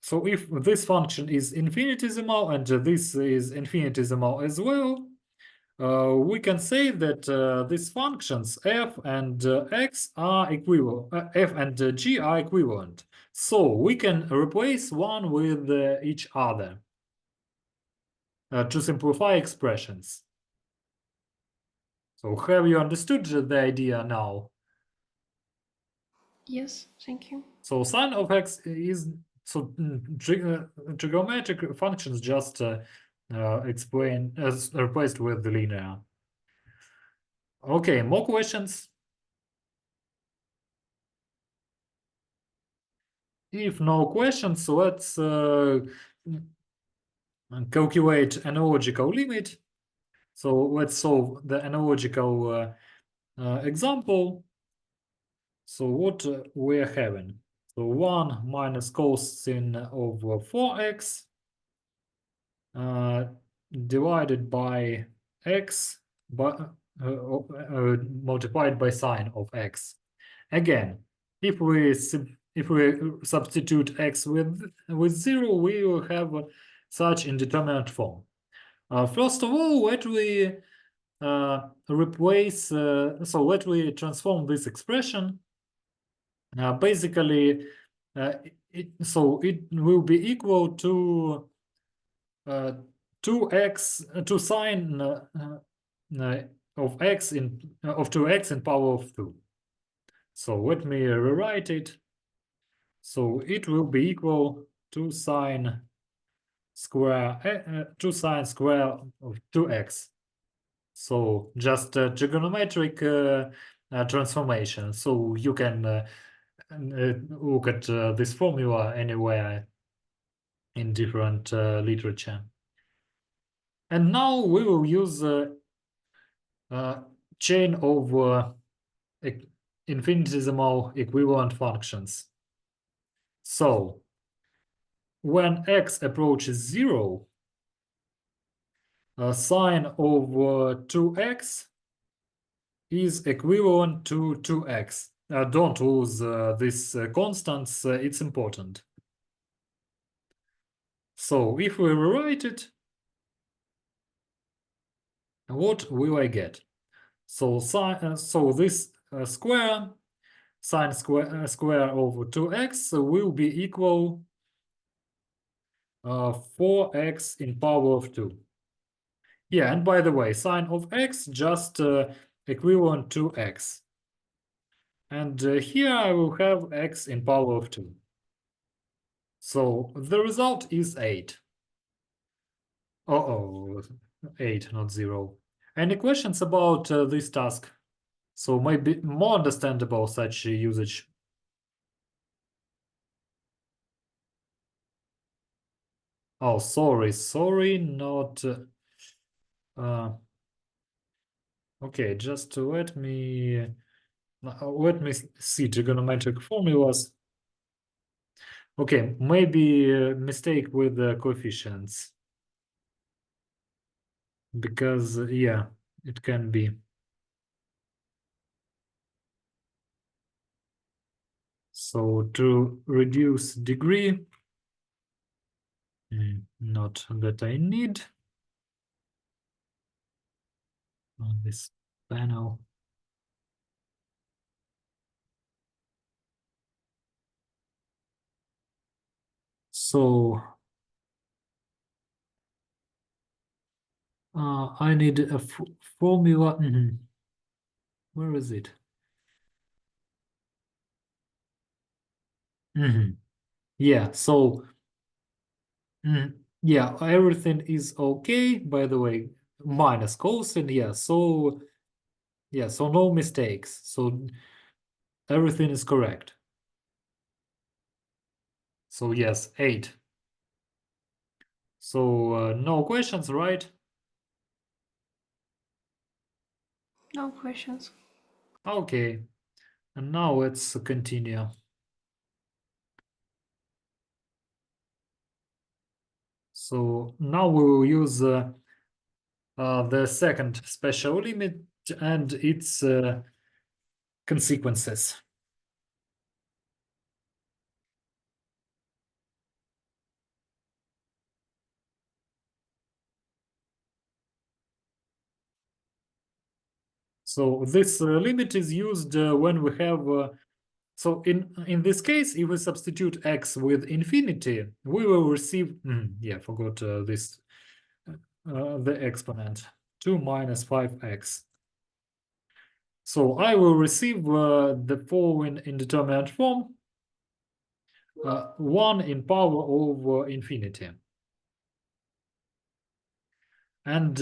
so if this function is infinitesimal and this is infinitesimal as well, we can say that these functions f and x are equivalent, f and g are equivalent. So we can replace one with each other to simplify expressions. So have you understood the idea now? Yes, thank you. So sine of x is trigonometric functions just explain as replaced with the linear. Okay, more questions? If no questions, let's calculate analogical limit. So let's solve the analogical example. So what we're having? So 1 minus cosine of 4x divided by x multiplied by sine of x. Again, if we substitute x with 0, we will have such indeterminate form. First of all, let we replace. So let we transform this expression. Basically, so it will be equal to 2x to sine of x of 2x in power of 2. So let me rewrite it. So it will be equal to sine square of 2x. So just a trigonometric transformation. So you can look at this formula anywhere in different literature. And now we will use chain of infinitesimal equivalent functions. So when x approaches 0, sine of 2x is equivalent to 2x. Don't lose this constants, it's important. So if we rewrite it, what will I get? So so this square, sine square over 2x will be equal 4x in power of 2. Yeah, and by the way, sine of x just equivalent to x. And here I will have x in power of 2. So the result is 8. Uh-oh, 8, not 0. Any questions about this task? So maybe more understandable such usage. Oh, sorry, not... okay, just let me see trigonometric formulas. Okay, maybe a mistake with the coefficients. Because, yeah, it can be. So to reduce degree, not that I need on this panel. So I need a formula. Where is it? Yeah, so yeah, everything is okay, by the way, minus cosine, yeah, so no mistakes. So everything is correct. So yes, 8. So no questions, right? No questions. Okay, and now let's continue. So now we will use the second special limit and its consequences. So this limit is used when we have so in this case, if we substitute x with infinity, we will receive yeah, forgot this the exponent 2 minus 5x. So I will receive the following indeterminate form, 1 in power of infinity. And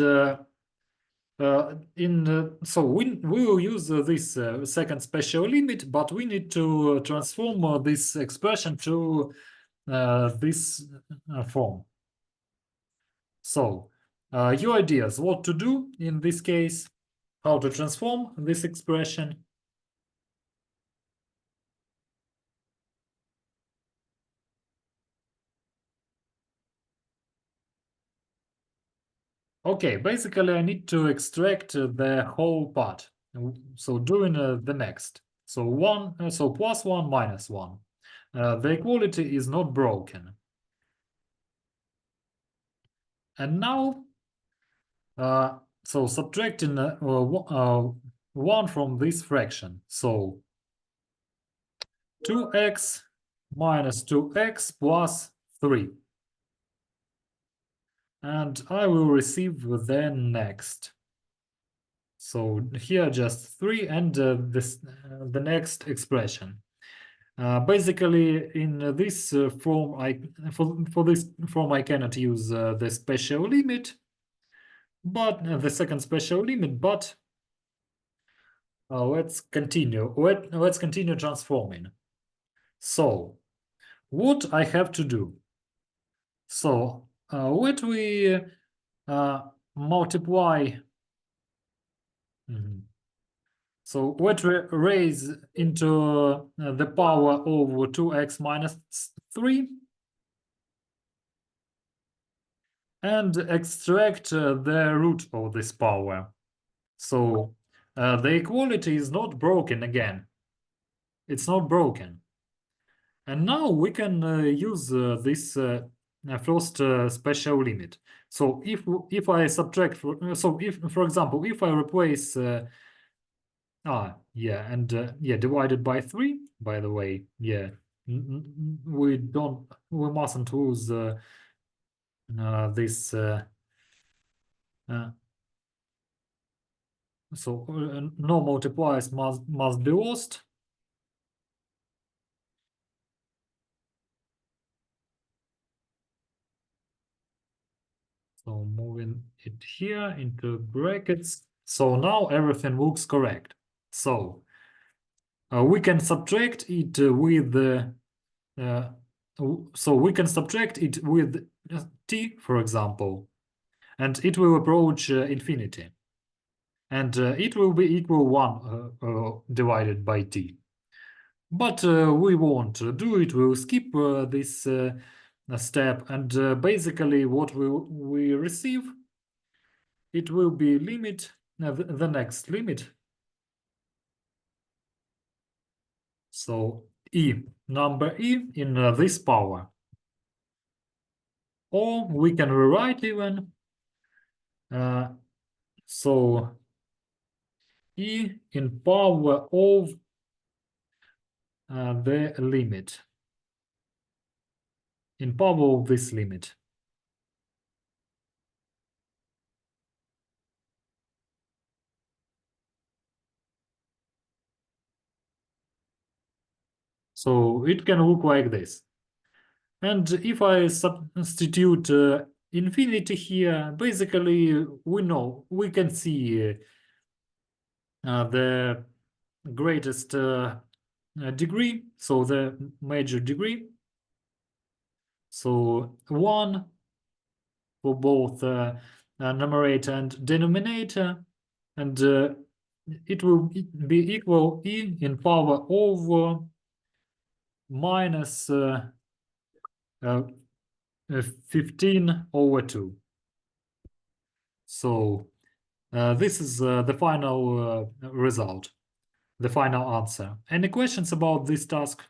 so we will use this second special limit, but we need to transform this expression to this form. So your ideas, what to do in this case, how to transform this expression. Okay, basically I need to extract the whole part. So doing the next. So so plus 1 minus 1. The equality is not broken. And now, so subtracting 1 from this fraction. So 2x minus 2x plus 3. And I will receive the next. So here just 3 and the next expression. Basically, in this form, for this form I cannot use the special limit, but the second special limit. But let's continue. Let's continue transforming. So, what I have to do? So let we multiply. So let we raise into the power of 2x minus 3 and extract the root of this power. So the equality is not broken again. It's not broken. And now we can use this first special limit. So if I subtract, so if, for example, if I replace yeah, and yeah, divided by 3, by the way, yeah, we mustn't lose this so no multipliers must be lost. So moving it here into brackets. So now everything looks correct. So we can subtract it with so we can subtract it with t, for example, and it will approach infinity. And it will be equal 1 divided by t. But we won't do it. We'll skip this step, and basically what we receive, it will be limit, the next limit. So number e in this power. Or we can rewrite even. So e in power of the limit. In power of this limit. So it can look like this. And if I substitute infinity here, basically we can see the greatest degree, so the major degree. So 1 for both numerator and denominator, and it will be equal e in power of minus 15 over 2. So this is the final result, the final answer. Any questions about this task?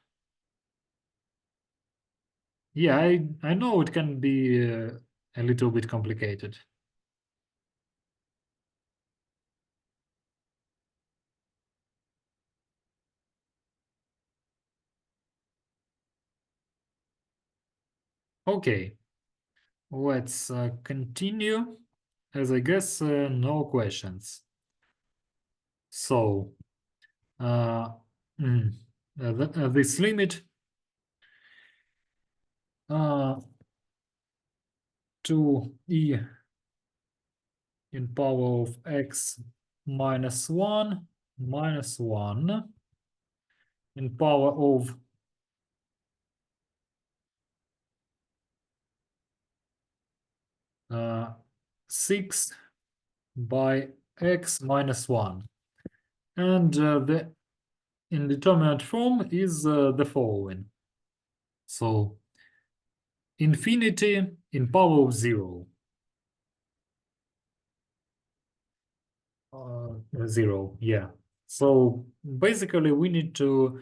Yeah, I know it can be a little bit complicated. Okay, let's continue, as I guess no questions. So, this limit to e in power of x minus 1 in power of uh, 6 by x minus 1. And the indeterminate form is the following. So, infinity in power of 0. 0, yeah. So basically we need to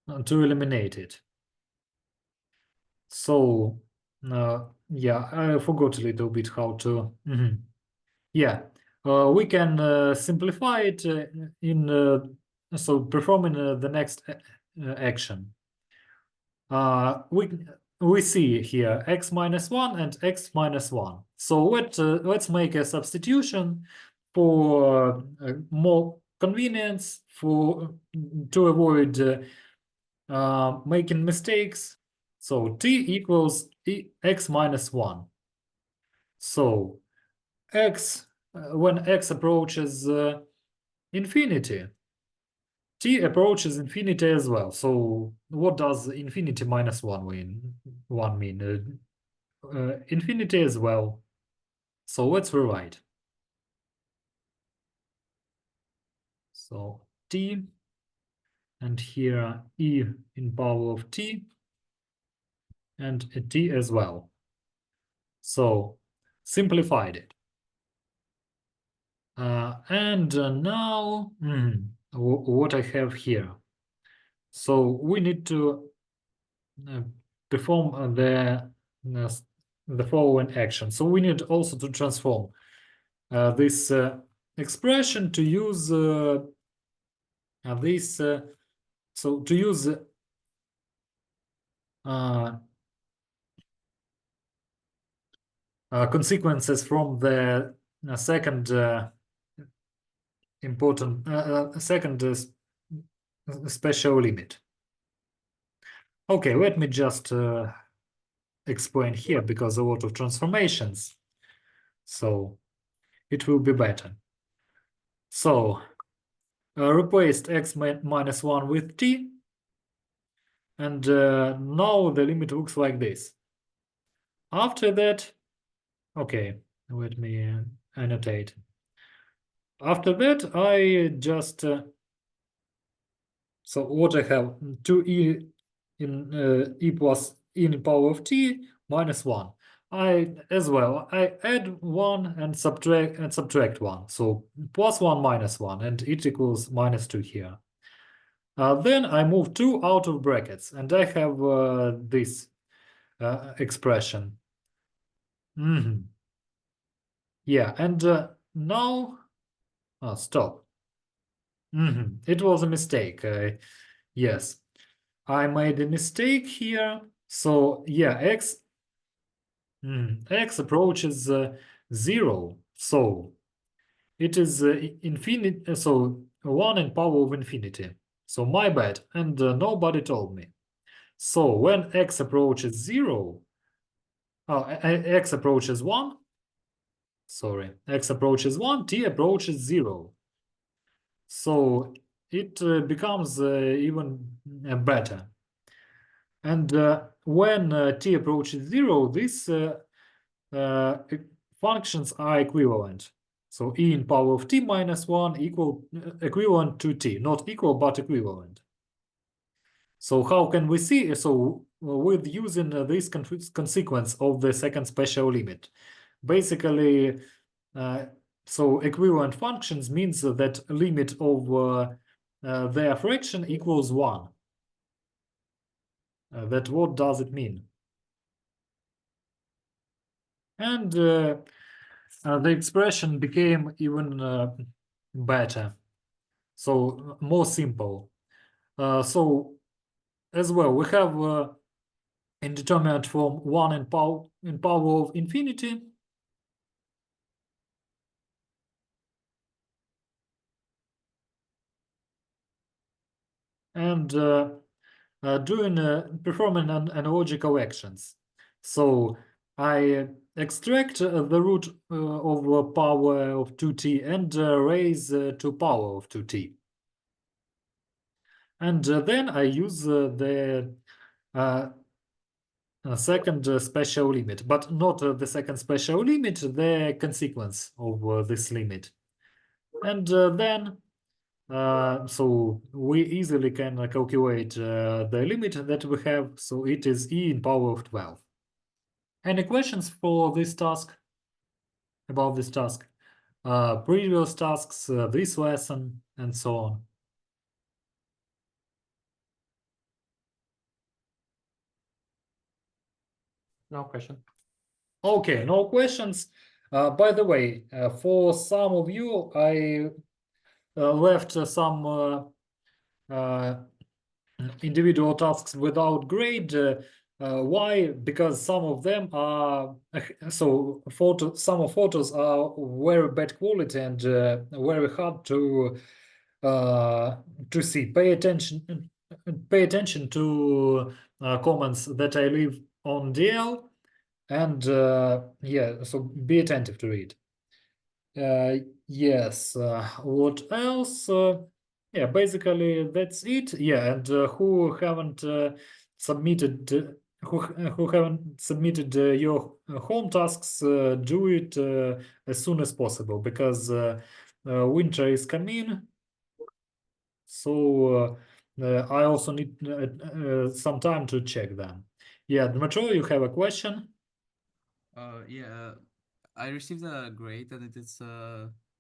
eliminate it. So yeah, I forgot a little bit how to. Yeah, we can simplify it in so performing the next action. We see here x minus 1 and x minus 1. So let's make a substitution for more convenience, for to avoid making mistakes. So t equals x minus 1. So x when x approaches infinity, t approaches infinity as well. So what does infinity minus 1 mean? Infinity as well. So let's rewrite. So t, and here e in power of t, and a t as well. So simplified it. And now what I have here. So we need to perform the following action. So we need also to transform this expression to use this. So to use consequences from the second important second special limit. Okay, let me just explain here because a lot of transformations, so it will be better. So replaced x minus 1 with t, and now the limit looks like this. After that, okay, let me annotate. After that, I just so what I have 2e in e plus e in power of t minus 1. I add 1 and subtract 1. So plus 1 minus 1, and it equals minus 2 here. Then I move 2 out of brackets, and I have this expression. Yeah, and now stop. It was a mistake. Yes, I made a mistake here. So yeah, x approaches 0. So it is infinite. So 1 in power of infinity. So my bad, and nobody told me. So when x approaches 0, x approaches 1. Sorry, x approaches 1, t approaches 0. So it becomes even better. And when t approaches 0, these functions are equivalent. So e in power of t minus 1 equivalent to t, not equal but equivalent. So how can we see? So with using this consequence of the second special limit, basically, so equivalent functions means that limit of their fraction equals 1. That what does it mean? And the expression became even better, so more simple. So as well. We have indeterminate form 1 in power of infinity. And performing analogical actions. So I extract the root of power of 2t and raise to power of 2t. And then I use the second special limit, but not the second special limit, the consequence of this limit. And then so we easily can calculate the limit that we have. So it is e in power of 12. Any questions for this task? About this task? Previous tasks, this lesson, and so on. No question. Okay, no questions. By the way, for some of you, I left some individual tasks without grade. Why? Because some of them are some of photos are very bad quality and very hard to see. Pay attention to comments that I leave on DL, and yeah, so be attentive to it. Yes. What else? Yeah, basically that's it. Yeah, and who haven't submitted who haven't submitted your home tasks, do it as soon as possible, because winter is coming. So I also need some time to check them. Yeah, Dmitro, you have a question? Yeah, I received a grade and it is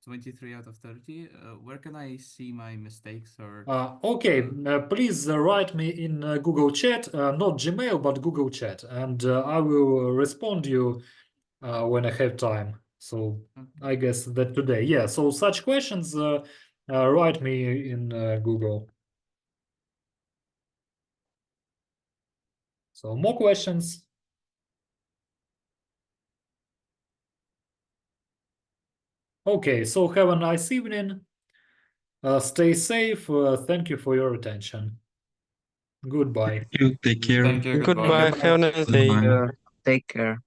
23 out of 30. Where can I see my mistakes or? Okay, please write me in Google Chat, not Gmail, but Google Chat, and I will respond you when I have time. So Okay. I guess that today. Yeah, so such questions, write me in Google. So more questions? Okay, so have a nice evening. Stay safe. Thank you for your attention. Goodbye. You take care. Thank you. Goodbye. Have a nice day. Take care.